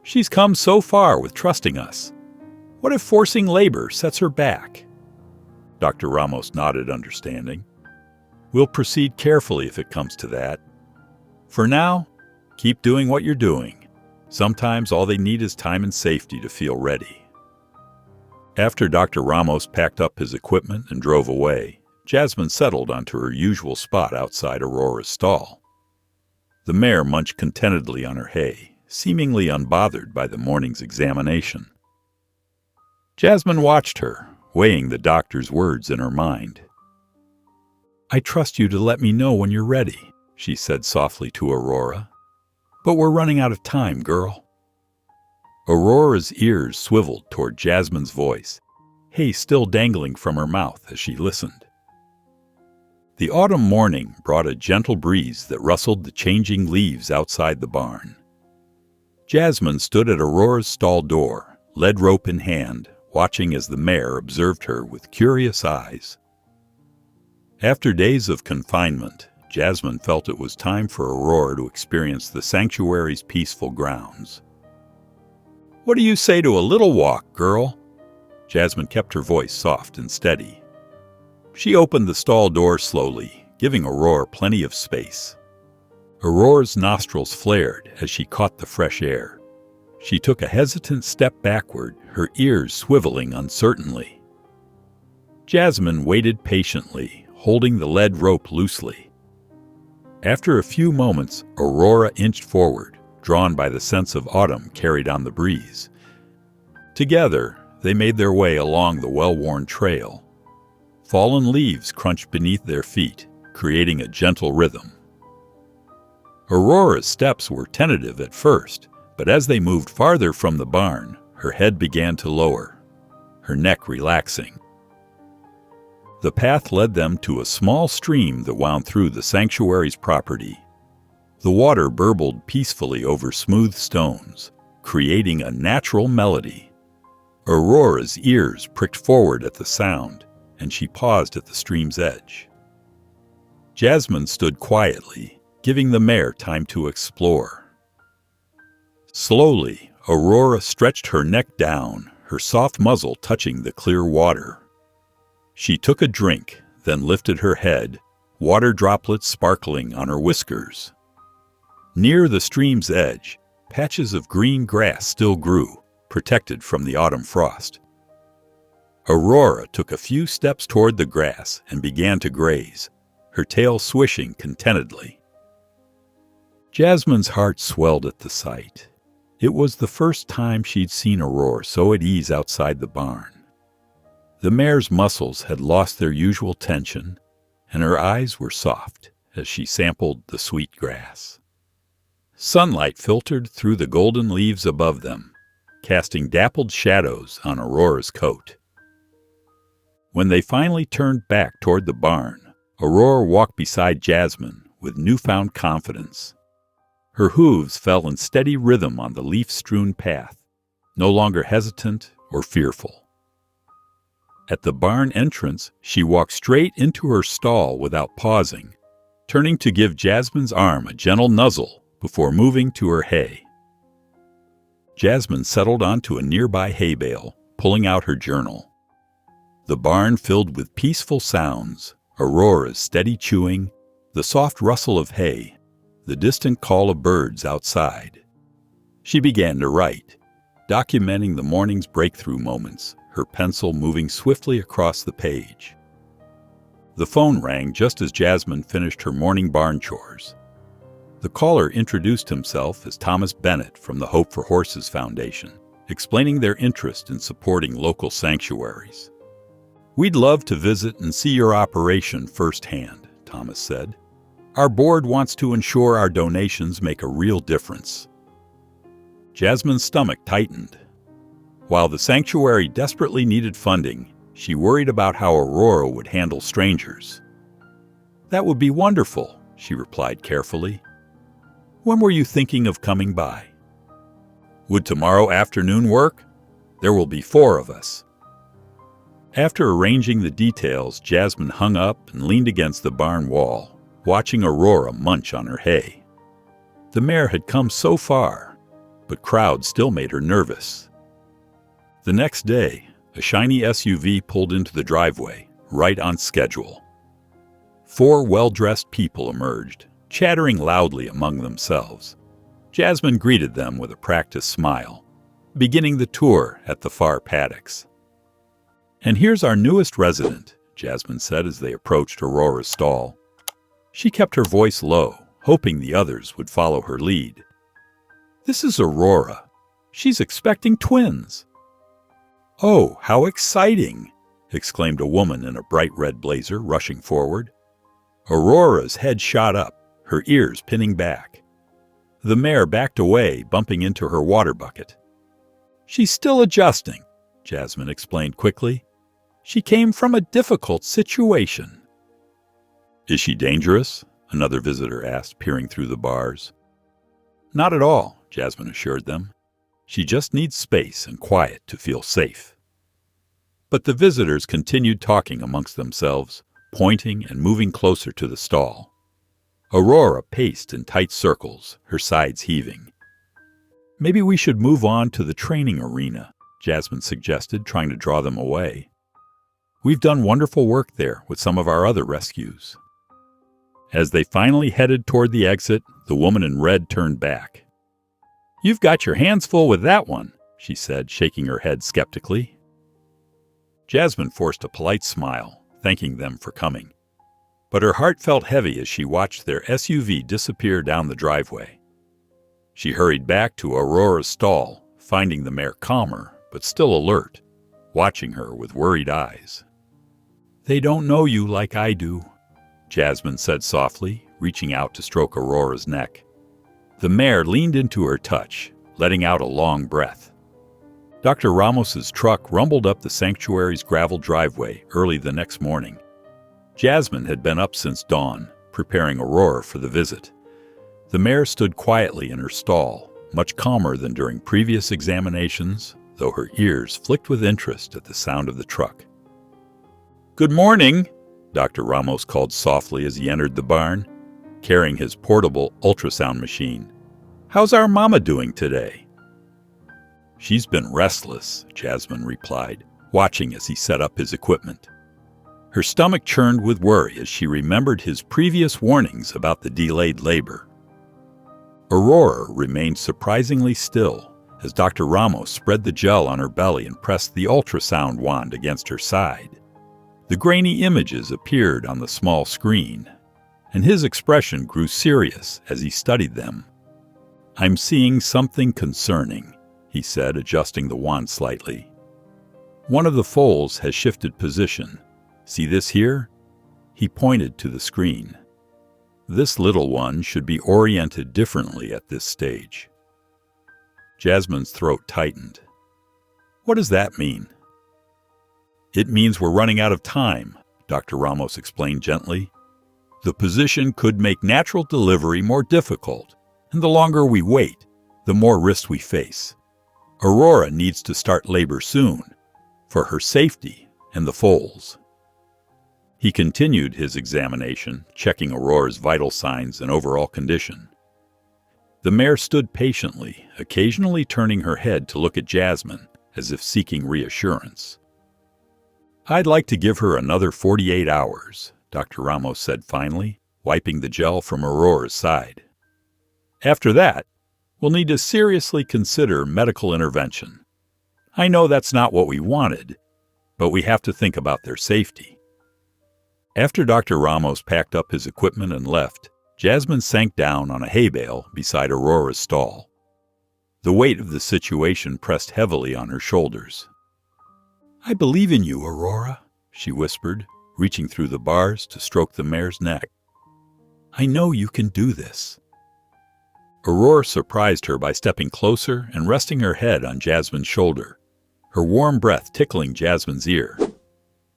"She's come so far with trusting us. What if forcing labor sets her back?" Dr. Ramos nodded understanding. "We'll proceed carefully if it comes to that. For now, keep doing what you're doing. Sometimes all they need is time and safety to feel ready." After Dr. Ramos packed up his equipment and drove away, Jasmine settled onto her usual spot outside Aurora's stall. The mare munched contentedly on her hay, seemingly unbothered by the morning's examination. Jasmine watched her, weighing the doctor's words in her mind. "I trust you to let me know when you're ready," she said softly to Aurora. "But we're running out of time, girl." Aurora's ears swiveled toward Jasmine's voice, hay still dangling from her mouth as she listened. The autumn morning brought a gentle breeze that rustled the changing leaves outside the barn. Jasmine stood at Aurora's stall door, lead rope in hand, watching as the mare observed her with curious eyes. After days of confinement, Jasmine felt it was time for Aurora to experience the sanctuary's peaceful grounds. "What do you say to a little walk, girl?" Jasmine kept her voice soft and steady. She opened the stall door slowly, giving Aurora plenty of space. Aurora's nostrils flared as she caught the fresh air. She took a hesitant step backward, her ears swiveling uncertainly. Jasmine waited patiently, holding the lead rope loosely. After a few moments, Aurora inched forward, drawn by the sense of autumn carried on the breeze. Together, they made their way along the well-worn trail. Fallen leaves crunched beneath their feet, creating a gentle rhythm. Aurora's steps were tentative at first, but as they moved farther from the barn, her head began to lower, her neck relaxing. The path led them to a small stream that wound through the sanctuary's property. The water burbled peacefully over smooth stones, creating a natural melody. Aurora's ears pricked forward at the sound, and she paused at the stream's edge. Jasmine stood quietly, giving the mare time to explore. Slowly, Aurora stretched her neck down, her soft muzzle touching the clear water. She took a drink, then lifted her head, water droplets sparkling on her whiskers. Near the stream's edge, patches of green grass still grew, protected from the autumn frost. Aurora took a few steps toward the grass and began to graze, her tail swishing contentedly. Jasmine's heart swelled at the sight. It was the first time she'd seen Aurora so at ease outside the barn. The mare's muscles had lost their usual tension, and her eyes were soft as she sampled the sweet grass. Sunlight filtered through the golden leaves above them, casting dappled shadows on Aurora's coat. When they finally turned back toward the barn, Aurora walked beside Jasmine with newfound confidence. Her hooves fell in steady rhythm on the leaf-strewn path, no longer hesitant or fearful. At the barn entrance, she walked straight into her stall without pausing, turning to give Jasmine's arm a gentle nuzzle before moving to her hay. Jasmine settled onto a nearby hay bale, pulling out her journal. The barn filled with peaceful sounds, Aurora's steady chewing, the soft rustle of hay, the distant call of birds outside. She began to write, documenting the morning's breakthrough moments, her pencil moving swiftly across the page. The phone rang just as Jasmine finished her morning barn chores. The caller introduced himself as Thomas Bennett from the Hope for Horses Foundation, explaining their interest in supporting local sanctuaries. "We'd love to visit and see your operation firsthand," Thomas said. "Our board wants to ensure our donations make a real difference." Jasmine's stomach tightened. While the sanctuary desperately needed funding, she worried about how Aurora would handle strangers. "That would be wonderful," she replied carefully. "When were you thinking of coming by?" "Would tomorrow afternoon work? There will be 4 of us." After arranging the details, Jasmine hung up and leaned against the barn wall, watching Aurora munch on her hay. The mare had come so far, but crowds still made her nervous. The next day, a shiny SUV pulled into the driveway, right on schedule. 4 well-dressed people emerged, chattering loudly among themselves. Jasmine greeted them with a practiced smile, beginning the tour at the far paddocks. "And here's our newest resident," Jasmine said as they approached Aurora's stall. She kept her voice low, hoping the others would follow her lead. "This is Aurora. She's expecting twins." "Oh, how exciting!" exclaimed a woman in a bright red blazer, rushing forward. Aurora's head shot up, her ears pinning back. The mare backed away, bumping into her water bucket. "She's still adjusting," Jasmine explained quickly. "She came from a difficult situation." "Is she dangerous?" another visitor asked, peering through the bars. "Not at all," Jasmine assured them. "She just needs space and quiet to feel safe." But the visitors continued talking amongst themselves, pointing and moving closer to the stall. Aurora paced in tight circles, her sides heaving. "Maybe we should move on to the training arena," Jasmine suggested, trying to draw them away. "We've done wonderful work there with some of our other rescues." As they finally headed toward the exit, the woman in red turned back. "You've got your hands full with that one," she said, shaking her head skeptically. Jasmine forced a polite smile, thanking them for coming. But her heart felt heavy as she watched their SUV disappear down the driveway. She hurried back to Aurora's stall, finding the mare calmer but still alert, watching her with worried eyes. "They don't know you like I do," Jasmine said softly, reaching out to stroke Aurora's neck. The mare leaned into her touch, letting out a long breath. Dr. Ramos's truck rumbled up the sanctuary's gravel driveway early the next morning. Jasmine had been up since dawn, preparing Aurora for the visit. The mare stood quietly in her stall, much calmer than during previous examinations, though her ears flicked with interest at the sound of the truck. "Good morning," Dr. Ramos called softly as he entered the barn, carrying his portable ultrasound machine. "How's our mama doing today?" "She's been restless," Jasmine replied, watching as he set up his equipment. Her stomach churned with worry as she remembered his previous warnings about the delayed labor. Aurora remained surprisingly still as Dr. Ramos spread the gel on her belly and pressed the ultrasound wand against her side. The grainy images appeared on the small screen, and his expression grew serious as he studied them. "I'm seeing something concerning," he said, adjusting the wand slightly. "One of the foals has shifted position. See this here?" He pointed to the screen. "This little one should be oriented differently at this stage." Jasmine's throat tightened. "What does that mean?" "It means we're running out of time," Dr. Ramos explained gently. "The position could make natural delivery more difficult, and the longer we wait, the more risk we face. Aurora needs to start labor soon, for her safety and the foals." He continued his examination, checking Aurora's vital signs and overall condition. The mare stood patiently, occasionally turning her head to look at Jasmine, as if seeking reassurance. "I'd like to give her another 48 hours, Dr. Ramos said finally, wiping the gel from Aurora's side. "After that, we'll need to seriously consider medical intervention. I know that's not what we wanted, but we have to think about their safety." After Dr. Ramos packed up his equipment and left, Jasmine sank down on a hay bale beside Aurora's stall. The weight of the situation pressed heavily on her shoulders. "I believe in you, Aurora," she whispered, reaching through the bars to stroke the mare's neck. "I know you can do this." Aurora surprised her by stepping closer and resting her head on Jasmine's shoulder, her warm breath tickling Jasmine's ear.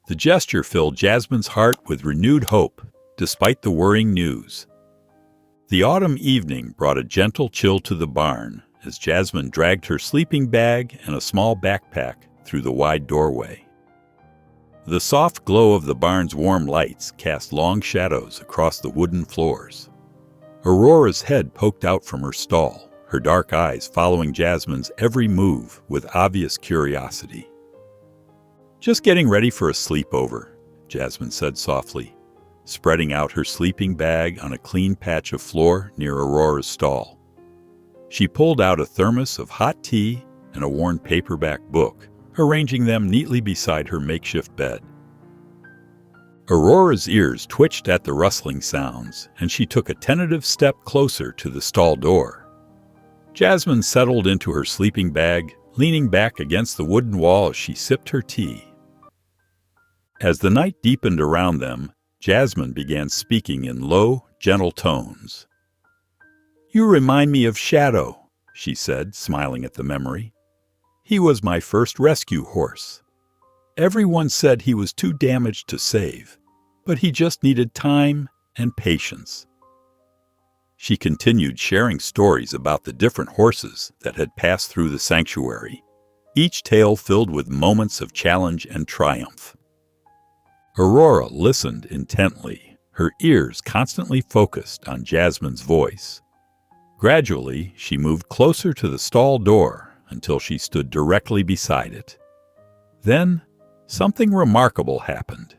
The gesture filled Jasmine's heart with renewed hope, despite the worrying news. The autumn evening brought a gentle chill to the barn as Jasmine dragged her sleeping bag and a small backpack through the wide doorway. The soft glow of the barn's warm lights cast long shadows across the wooden floors. Aurora's head poked out from her stall, her dark eyes following Jasmine's every move with obvious curiosity. "Just getting ready for a sleepover," Jasmine said softly, spreading out her sleeping bag on a clean patch of floor near Aurora's stall. She pulled out a thermos of hot tea and a worn paperback book, arranging them neatly beside her makeshift bed. Aurora's ears twitched at the rustling sounds, and she took a tentative step closer to the stall door. Jasmine settled into her sleeping bag, leaning back against the wooden wall as she sipped her tea. As the night deepened around them, Jasmine began speaking in low, gentle tones. "You remind me of Shadow," she said, smiling at the memory. "He was my first rescue horse. Everyone said he was too damaged to save, but he just needed time and patience." She continued sharing stories about the different horses that had passed through the sanctuary, each tale filled with moments of challenge and triumph. Aurora listened intently, her ears constantly focused on Jasmine's voice. Gradually, she moved closer to the stall door until she stood directly beside it. Then, something remarkable happened.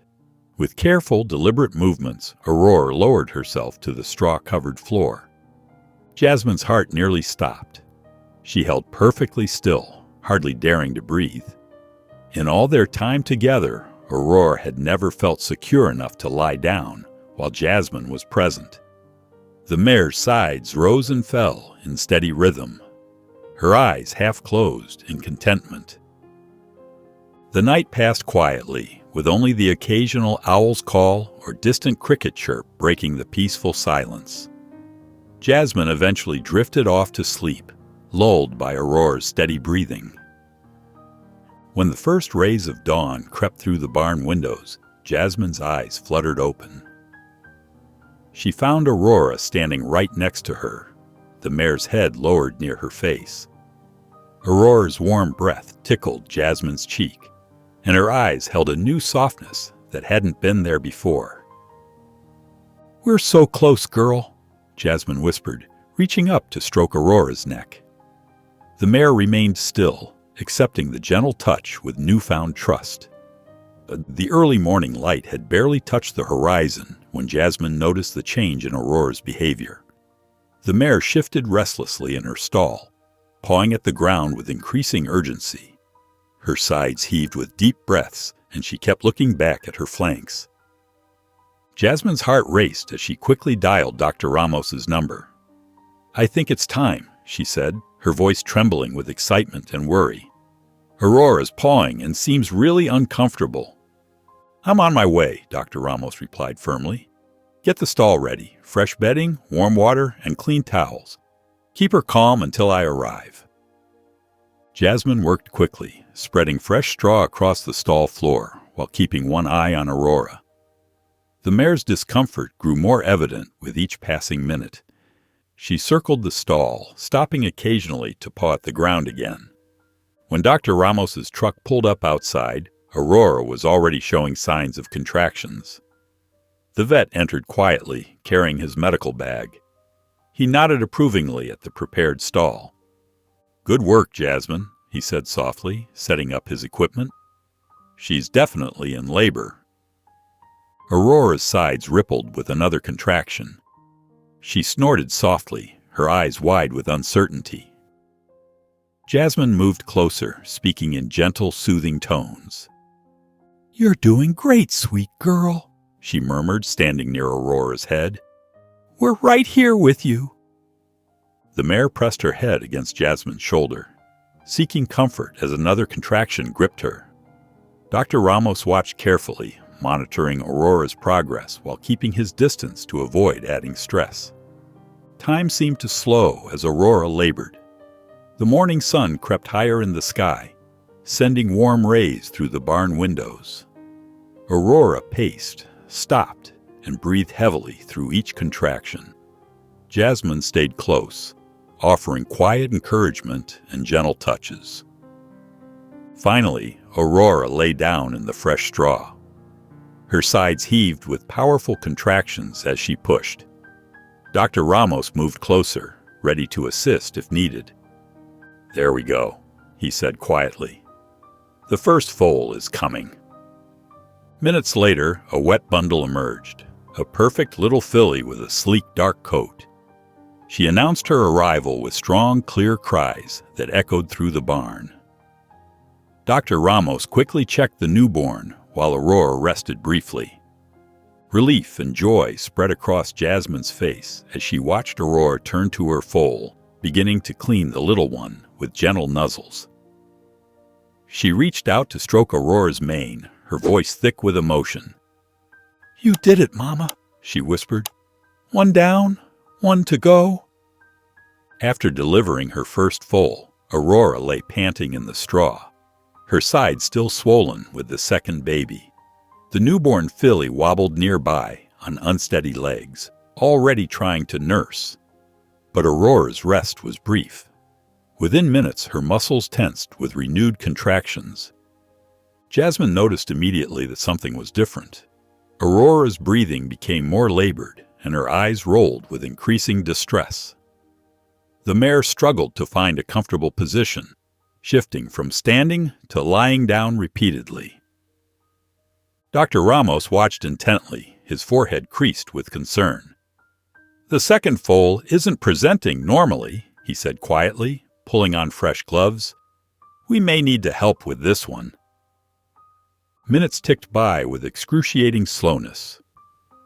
With careful, deliberate movements, Aurora lowered herself to the straw-covered floor. Jasmine's heart nearly stopped. She held perfectly still, hardly daring to breathe. In all their time together, Aurora had never felt secure enough to lie down while Jasmine was present. The mare's sides rose and fell in steady rhythm, her eyes half closed in contentment. The night passed quietly, with only the occasional owl's call or distant cricket chirp breaking the peaceful silence. Jasmine eventually drifted off to sleep, lulled by Aurora's steady breathing. When the first rays of dawn crept through the barn windows, Jasmine's eyes fluttered open. She found Aurora standing right next to her, the mare's head lowered near her face. Aurora's warm breath tickled Jasmine's cheek, and her eyes held a new softness that hadn't been there before. "We're so close, girl," Jasmine whispered, reaching up to stroke Aurora's neck. The mare remained still, accepting the gentle touch with newfound trust. The early morning light had barely touched the horizon when Jasmine noticed the change in Aurora's behavior. The mare shifted restlessly in her stall, pawing at the ground with increasing urgency. Her sides heaved with deep breaths, and she kept looking back at her flanks. Jasmine's heart raced as she quickly dialed Dr. Ramos's number. "I think it's time," she said, her voice trembling with excitement and worry. "Aurora's pawing and seems really uncomfortable." "I'm on my way," Dr. Ramos replied firmly. "Get the stall ready, fresh bedding, warm water, and clean towels. Keep her calm until I arrive." Jasmine worked quickly, spreading fresh straw across the stall floor while keeping one eye on Aurora. The mare's discomfort grew more evident with each passing minute. She circled the stall, stopping occasionally to paw at the ground again. When Dr. Ramos's truck pulled up outside, Aurora was already showing signs of contractions. The vet entered quietly, carrying his medical bag. He nodded approvingly at the prepared stall. "Good work, Jasmine," he said softly, setting up his equipment. "She's definitely in labor." Aurora's sides rippled with another contraction. She snorted softly, her eyes wide with uncertainty. Jasmine moved closer, speaking in gentle, soothing tones. "You're doing great, sweet girl," she murmured, standing near Aurora's head. "We're right here with you." The mare pressed her head against Jasmine's shoulder, seeking comfort as another contraction gripped her. Dr. Ramos watched carefully, monitoring Aurora's progress while keeping his distance to avoid adding stress. Time seemed to slow as Aurora labored. The morning sun crept higher in the sky, sending warm rays through the barn windows. Aurora paced, stopped, and breathed heavily through each contraction. Jasmine stayed close, offering quiet encouragement and gentle touches. Finally, Aurora lay down in the fresh straw. Her sides heaved with powerful contractions as she pushed. Dr. Ramos moved closer, ready to assist if needed. "There we go," he said quietly. "The first foal is coming." Minutes later, a wet bundle emerged, a perfect little filly with a sleek dark coat. She announced her arrival with strong, clear cries that echoed through the barn. Dr. Ramos quickly checked the newborn while Aurora rested briefly. Relief and joy spread across Jasmine's face as she watched Aurora turn to her foal, beginning to clean the little one with gentle nuzzles. She reached out to stroke Aurora's mane, her voice thick with emotion. "You did it, Mama," she whispered. "One down, one to go." After delivering her first foal, Aurora lay panting in the straw, her side still swollen with the second baby. The newborn filly wobbled nearby on unsteady legs, already trying to nurse. But Aurora's rest was brief. Within minutes, her muscles tensed with renewed contractions. Jasmine noticed immediately that something was different. Aurora's breathing became more labored, and her eyes rolled with increasing distress. The mare struggled to find a comfortable position, shifting from standing to lying down repeatedly. Dr. Ramos watched intently, his forehead creased with concern. "The second foal isn't presenting normally," he said quietly, pulling on fresh gloves. "We may need to help with this one." Minutes ticked by with excruciating slowness.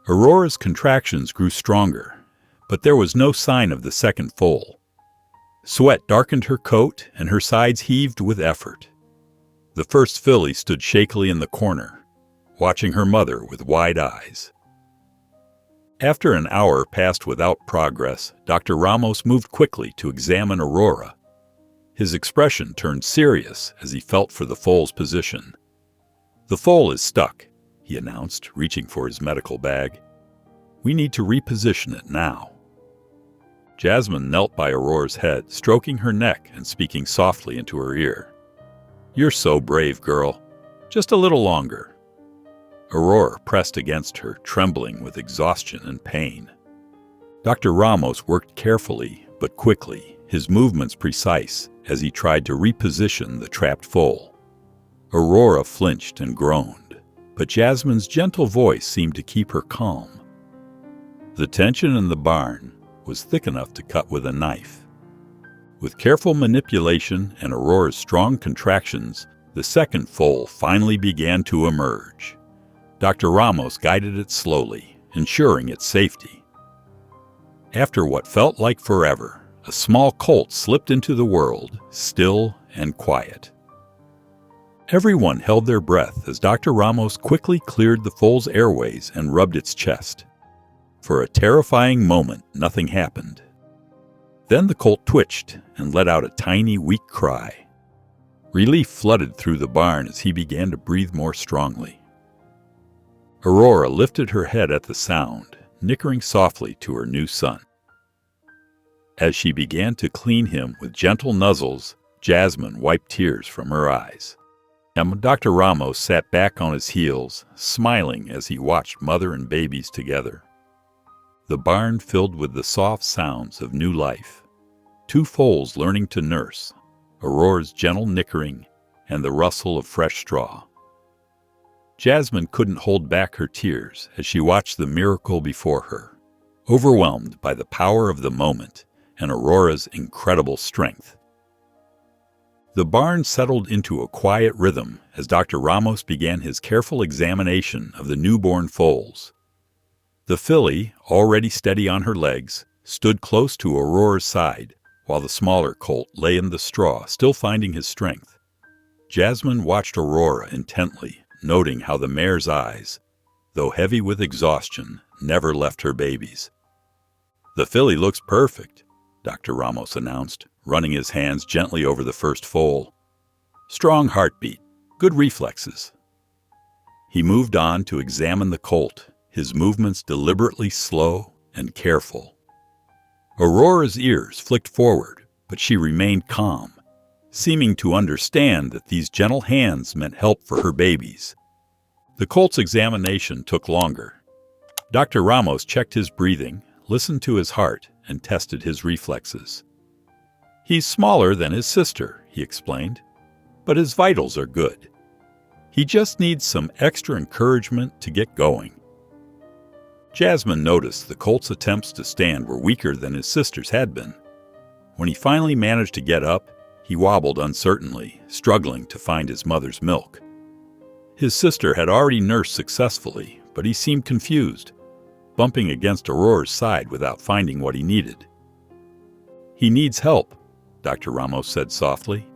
Aurora's contractions grew stronger, but there was no sign of the second foal. Sweat darkened her coat, and her sides heaved with effort. The first filly stood shakily in the corner, watching her mother with wide eyes. After an hour passed without progress, Dr. Ramos moved quickly to examine Aurora. His expression turned serious as he felt for the foal's position. "The foal is stuck," he announced, reaching for his medical bag. "We need to reposition it now." Jasmine knelt by Aurora's head, stroking her neck and speaking softly into her ear. "You're so brave, girl. Just a little longer." Aurora pressed against her, trembling with exhaustion and pain. Dr. Ramos worked carefully but quickly, his movements precise as he tried to reposition the trapped foal. Aurora flinched and groaned, but Jasmine's gentle voice seemed to keep her calm. The tension in the barn was thick enough to cut with a knife. With careful manipulation and Aurora's strong contractions, the second foal finally began to emerge. Dr. Ramos guided it slowly, ensuring its safety. After what felt like forever, a small colt slipped into the world, still and quiet. Everyone held their breath as Dr. Ramos quickly cleared the foal's airways and rubbed its chest. For a terrifying moment, nothing happened. Then the colt twitched and let out a tiny, weak cry. Relief flooded through the barn as he began to breathe more strongly. Aurora lifted her head at the sound, nickering softly to her new son. As she began to clean him with gentle nuzzles, Jasmine wiped tears from her eyes. And Dr. Ramos sat back on his heels, smiling as he watched mother and babies together. The barn filled with the soft sounds of new life. Two foals learning to nurse, Aurora's gentle nickering, and the rustle of fresh straw. Jasmine couldn't hold back her tears as she watched the miracle before her, overwhelmed by the power of the moment and Aurora's incredible strength. The barn settled into a quiet rhythm as Dr. Ramos began his careful examination of the newborn foals. The filly, already steady on her legs, stood close to Aurora's side, while the smaller colt lay in the straw, still finding his strength. Jasmine watched Aurora intently, noting how the mare's eyes, though heavy with exhaustion, never left her babies. "The filly looks perfect," Dr. Ramos announced, running his hands gently over the first foal. "Strong heartbeat, good reflexes." He moved on to examine the colt, his movements deliberately slow and careful. Aurora's ears flicked forward, but she remained calm, seeming to understand that these gentle hands meant help for her babies. The colt's examination took longer. Dr. Ramos checked his breathing, listened to his heart, and tested his reflexes. "He's smaller than his sister," he explained, "but his vitals are good. He just needs some extra encouragement to get going." Jasmine noticed the colt's attempts to stand were weaker than his sister's had been. When he finally managed to get up, he wobbled uncertainly, struggling to find his mother's milk. His sister had already nursed successfully, but he seemed confused, bumping against Aurora's side without finding what he needed. "He needs help," Dr. Ramos said softly.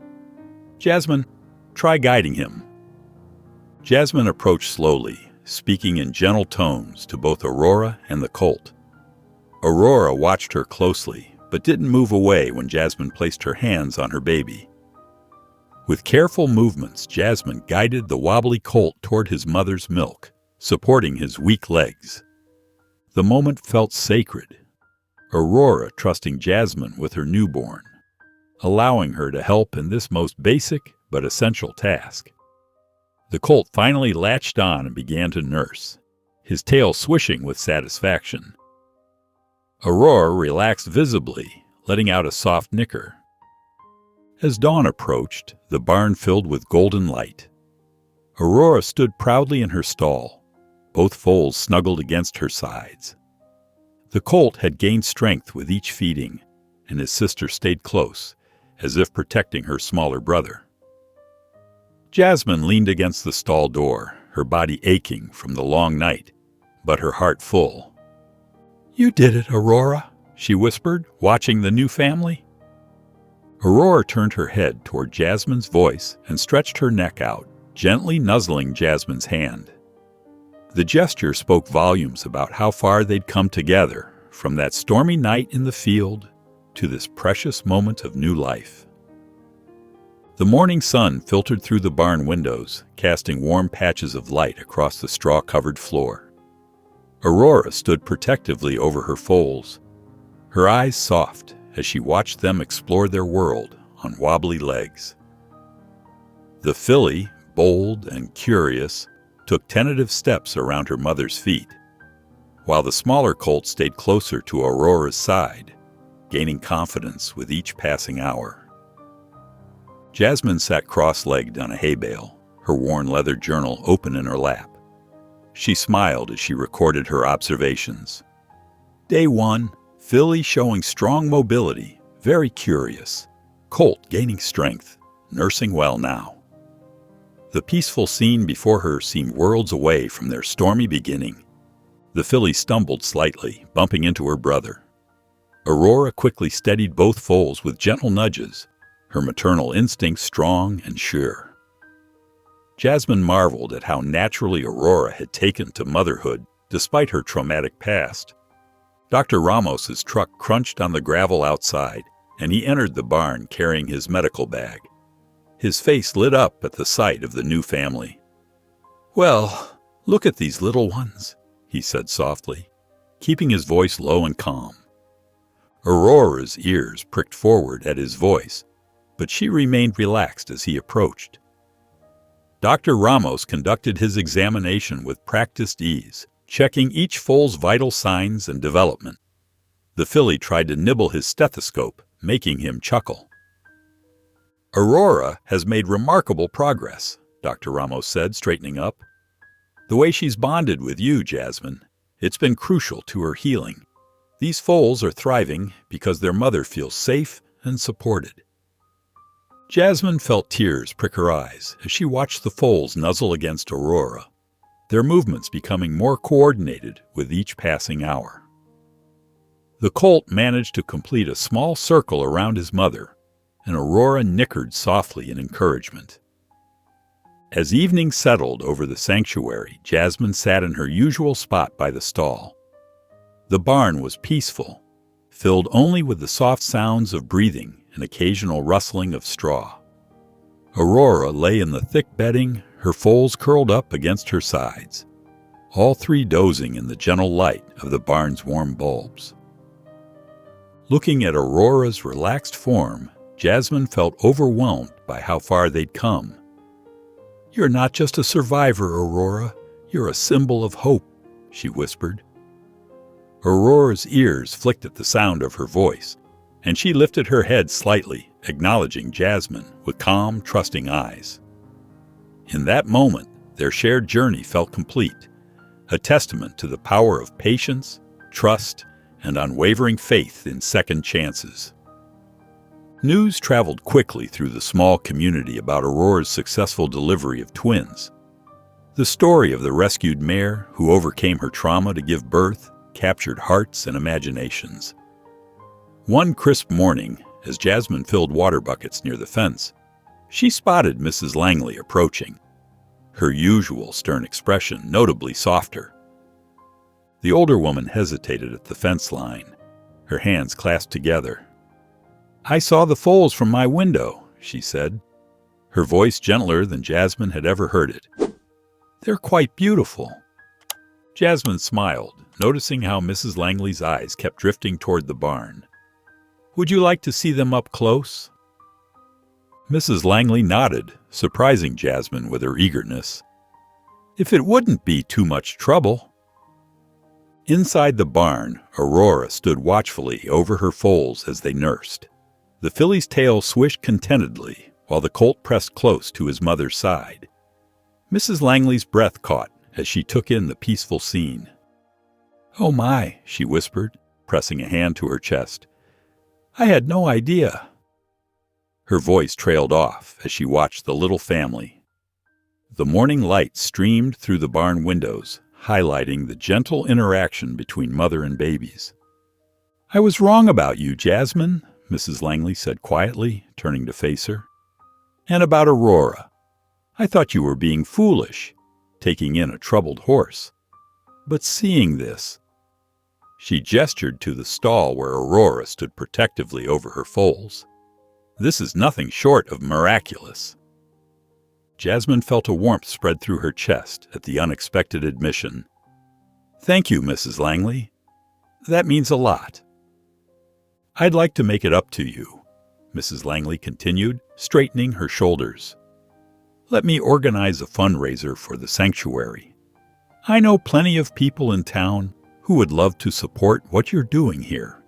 "Jasmine, try guiding him." Jasmine approached slowly, speaking in gentle tones to both Aurora and the colt. Aurora watched her closely, but didn't move away when Jasmine placed her hands on her baby. With careful movements, Jasmine guided the wobbly colt toward his mother's milk, supporting his weak legs. The moment felt sacred, Aurora trusting Jasmine with her newborn, allowing her to help in this most basic but essential task. The colt finally latched on and began to nurse, his tail swishing with satisfaction. Aurora relaxed visibly, letting out a soft nicker. As dawn approached, the barn filled with golden light. Aurora stood proudly in her stall, both foals snuggled against her sides. The colt had gained strength with each feeding, and his sister stayed close, as if protecting her smaller brother. Jasmine leaned against the stall door, her body aching from the long night, but her heart full. "You did it, Aurora," she whispered, watching the new family. Aurora turned her head toward Jasmine's voice and stretched her neck out, gently nuzzling Jasmine's hand. The gesture spoke volumes about how far they'd come together, from that stormy night in the field to this precious moment of new life. The morning sun filtered through the barn windows, casting warm patches of light across the straw-covered floor. Aurora stood protectively over her foals, her eyes soft as she watched them explore their world on wobbly legs. The filly, bold and curious, took tentative steps around her mother's feet, while the smaller colt stayed closer to Aurora's side, gaining confidence with each passing hour. Jasmine sat cross-legged on a hay bale, her worn leather journal open in her lap. She smiled as she recorded her observations. Day 1, filly showing strong mobility, very curious. Colt gaining strength, nursing well now. The peaceful scene before her seemed worlds away from their stormy beginning. The filly stumbled slightly, bumping into her brother. Aurora quickly steadied both foals with gentle nudges, her maternal instincts strong and sure. Jasmine marveled at how naturally Aurora had taken to motherhood despite her traumatic past. Dr. Ramos's truck crunched on the gravel outside, and he entered the barn carrying his medical bag. His face lit up at the sight of the new family. "Well, look at these little ones," he said softly, keeping his voice low and calm. Aurora's ears pricked forward at his voice, but she remained relaxed as he approached. Dr. Ramos conducted his examination with practiced ease, checking each foal's vital signs and development. The filly tried to nibble his stethoscope, making him chuckle. "Aurora has made remarkable progress," Dr. Ramos said, straightening up. "The way she's bonded with you, Jasmine, it's been crucial to her healing. These foals are thriving because their mother feels safe and supported." Jasmine felt tears prick her eyes as she watched the foals nuzzle against Aurora, their movements becoming more coordinated with each passing hour. The colt managed to complete a small circle around his mother, and Aurora nickered softly in encouragement. As evening settled over the sanctuary, Jasmine sat in her usual spot by the stall. The barn was peaceful, filled only with the soft sounds of breathing and occasional rustling of straw. Aurora lay in the thick bedding, her foals curled up against her sides, all three dozing in the gentle light of the barn's warm bulbs. Looking at Aurora's relaxed form, Jasmine felt overwhelmed by how far they'd come. "You're not just a survivor, Aurora. You're a symbol of hope," she whispered. Aurora's ears flicked at the sound of her voice, and she lifted her head slightly, acknowledging Jasmine with calm, trusting eyes. In that moment, their shared journey felt complete, a testament to the power of patience, trust, and unwavering faith in second chances. News traveled quickly through the small community about Aurora's successful delivery of twins. The story of the rescued mare who overcame her trauma to give birth captured hearts and imaginations. One crisp morning, as Jasmine filled water buckets near the fence, she spotted Mrs. Langley approaching, her usual stern expression notably softer. The older woman hesitated at the fence line, her hands clasped together. "I saw the foals from my window," she said, her voice gentler than Jasmine had ever heard it. "They're quite beautiful." Jasmine smiled, noticing how Mrs. Langley's eyes kept drifting toward the barn. "Would you like to see them up close?" Mrs. Langley nodded, surprising Jasmine with her eagerness. "If it wouldn't be too much trouble." Inside the barn, Aurora stood watchfully over her foals as they nursed. The filly's tail swished contentedly, while the colt pressed close to his mother's side. Mrs. Langley's breath caught as she took in the peaceful scene. "Oh my," she whispered, pressing a hand to her chest. "I had no idea." Her voice trailed off as she watched the little family. The morning light streamed through the barn windows, highlighting the gentle interaction between mother and babies. "I was wrong about you, Jasmine," Mrs. Langley said quietly, turning to face her. "And about Aurora. I thought you were being foolish, taking in a troubled horse. But seeing this—" She gestured to the stall where Aurora stood protectively over her foals. "This is nothing short of miraculous." Jasmine felt a warmth spread through her chest at the unexpected admission. "Thank you, Mrs. Langley. That means a lot." "I'd like to make it up to you," Mrs. Langley continued, straightening her shoulders. "Let me organize a fundraiser for the sanctuary. I know plenty of people in town who would love to support what you're doing here,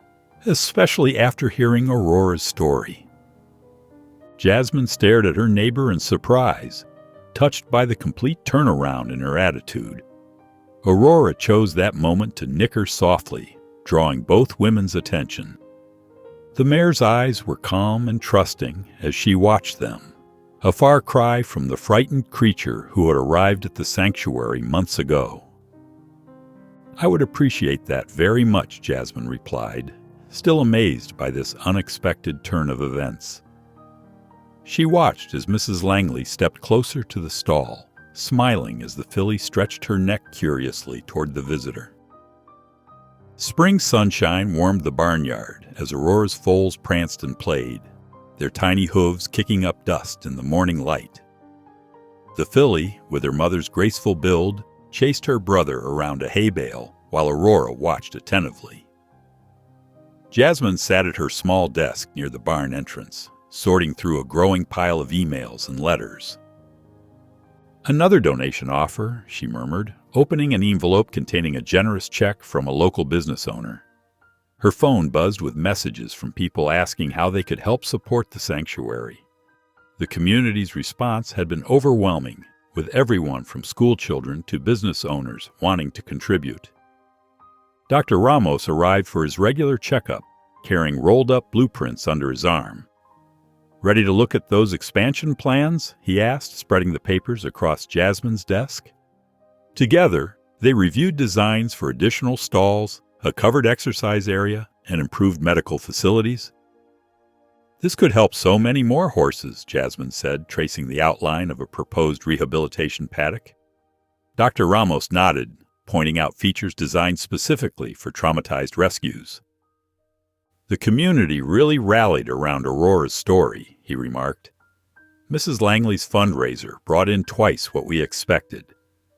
especially after hearing Aurora's story." Jasmine stared at her neighbor in surprise, touched by the complete turnaround in her attitude. Aurora chose that moment to nicker softly, drawing both women's attention. The mare's eyes were calm and trusting as she watched them, a far cry from the frightened creature who had arrived at the sanctuary months ago. "I would appreciate that very much," Jasmine replied, still amazed by this unexpected turn of events. She watched as Mrs. Langley stepped closer to the stall, smiling as the filly stretched her neck curiously toward the visitor. Spring sunshine warmed the barnyard as Aurora's foals pranced and played, their tiny hooves kicking up dust in the morning light. The filly, with her mother's graceful build, chased her brother around a hay bale while Aurora watched attentively. Jasmine sat at her small desk near the barn entrance, sorting through a growing pile of emails and letters. "Another donation offer," she murmured, opening an envelope containing a generous check from a local business owner. Her phone buzzed with messages from people asking how they could help support the sanctuary. The community's response had been overwhelming, with everyone from school children to business owners wanting to contribute. Dr. Ramos arrived for his regular checkup, carrying rolled-up blueprints under his arm. "Ready to look at those expansion plans?" he asked, spreading the papers across Jasmine's desk. Together, they reviewed designs for additional stalls, a covered exercise area, and improved medical facilities. This could help so many more horses, Jasmine said, tracing the outline of a proposed rehabilitation paddock. Dr. Ramos nodded, pointing out features designed specifically for traumatized rescues. The community really rallied around Aurora's story, he remarked. Mrs. Langley's fundraiser brought in twice what we expected,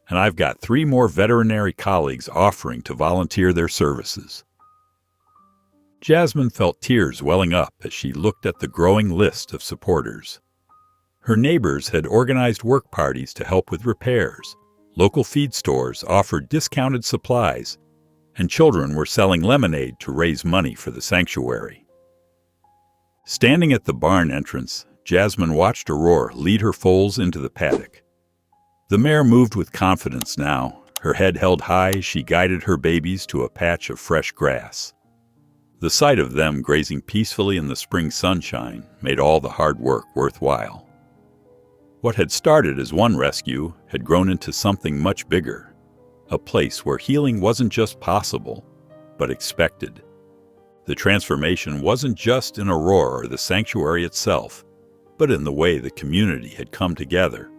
and I've got 3 more veterinary colleagues offering to volunteer their services. Jasmine felt tears welling up as she looked at the growing list of supporters. Her neighbors had organized work parties to help with repairs, local feed stores offered discounted supplies, and children were selling lemonade to raise money for the sanctuary. Standing at the barn entrance, Jasmine watched Aurora lead her foals into the paddock. The mare moved with confidence now, her head held high as she guided her babies to a patch of fresh grass. The sight of them grazing peacefully in the spring sunshine made all the hard work worthwhile. What had started as one rescue had grown into something much bigger, a place where healing wasn't just possible, but expected. The transformation wasn't just in Aurora or the sanctuary itself, but in the way the community had come together.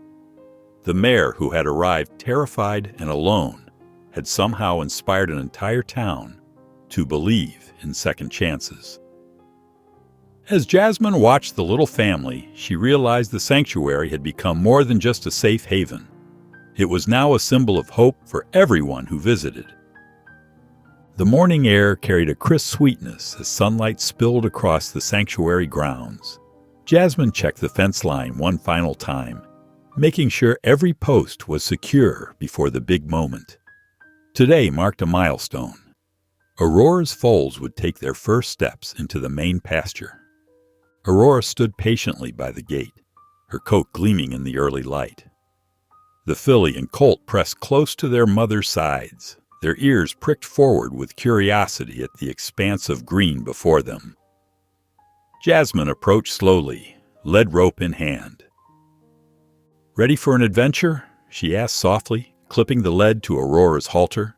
The mare, who had arrived terrified and alone, had somehow inspired an entire town to believe in second chances. As Jasmine watched the little family, she realized the sanctuary had become more than just a safe haven. It was now a symbol of hope for everyone who visited. The morning air carried a crisp sweetness as sunlight spilled across the sanctuary grounds. Jasmine checked the fence line one final time, making sure every post was secure before the big moment. Today marked a milestone. Aurora's foals would take their first steps into the main pasture. Aurora stood patiently by the gate, her coat gleaming in the early light. The filly and colt pressed close to their mother's sides, their ears pricked forward with curiosity at the expanse of green before them. Jasmine approached slowly, lead rope in hand. "Ready for an adventure?" she asked softly, clipping the lead to Aurora's halter.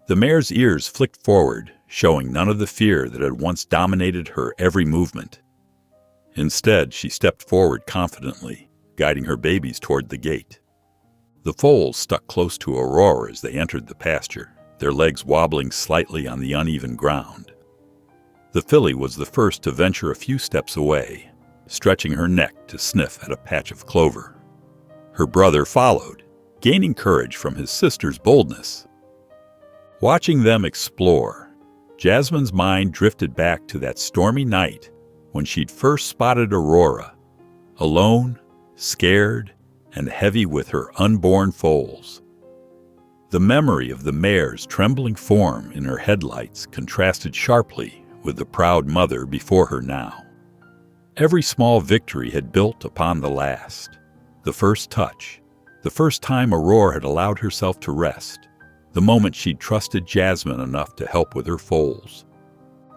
The mare's ears flicked forward, showing none of the fear that had once dominated her every movement. Instead, she stepped forward confidently, guiding her babies toward the gate. The foals stuck close to Aurora as they entered the pasture, their legs wobbling slightly on the uneven ground. The filly was the first to venture a few steps away, stretching her neck to sniff at a patch of clover. Her brother followed, gaining courage from his sister's boldness. Watching them explore, Jasmine's mind drifted back to that stormy night when she'd first spotted Aurora, alone, scared, and heavy with her unborn foals. The memory of the mare's trembling form in her headlights contrasted sharply with the proud mother before her now. Every small victory had built upon the last. The first touch, the first time Aurora had allowed herself to rest, the moment she'd trusted Jasmine enough to help with her foals.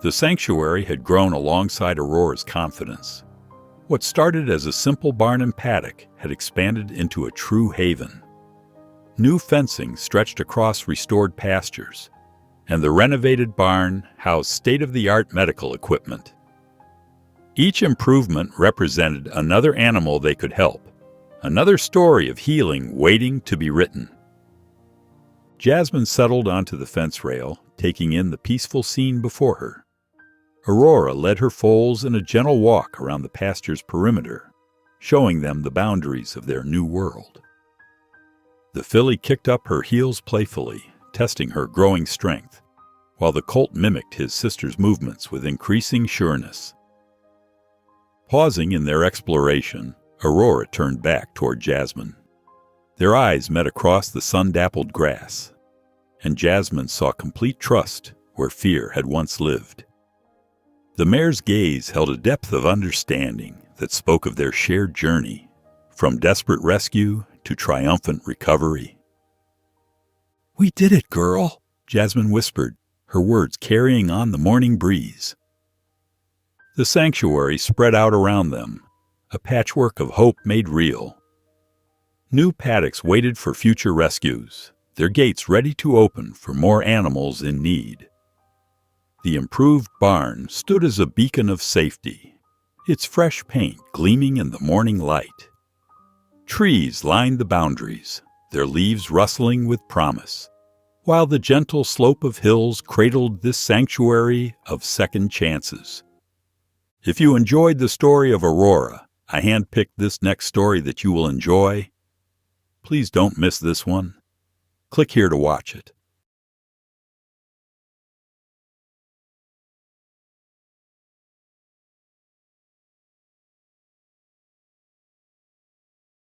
The sanctuary had grown alongside Aurora's confidence. What started as a simple barn and paddock had expanded into a true haven. New fencing stretched across restored pastures, and the renovated barn housed state-of-the-art medical equipment. Each improvement represented another animal they could help, another story of healing waiting to be written. Jasmine settled onto the fence rail, taking in the peaceful scene before her. Aurora led her foals in a gentle walk around the pasture's perimeter, showing them the boundaries of their new world. The filly kicked up her heels playfully, testing her growing strength, while the colt mimicked his sister's movements with increasing sureness. Pausing in their exploration, Aurora turned back toward Jasmine. Their eyes met across the sun-dappled grass, and Jasmine saw complete trust where fear had once lived. The mare's gaze held a depth of understanding that spoke of their shared journey, from desperate rescue to triumphant recovery. "We did it, girl," Jasmine whispered, her words carrying on the morning breeze. The sanctuary spread out around them, a patchwork of hope made real. New paddocks waited for future rescues, their gates ready to open for more animals in need. The improved barn stood as a beacon of safety, its fresh paint gleaming in the morning light. Trees lined the boundaries, their leaves rustling with promise, while the gentle slope of hills cradled this sanctuary of second chances. If you enjoyed the story of Aurora, I handpicked this next story that you will enjoy. Please don't miss this one. Click here to watch it.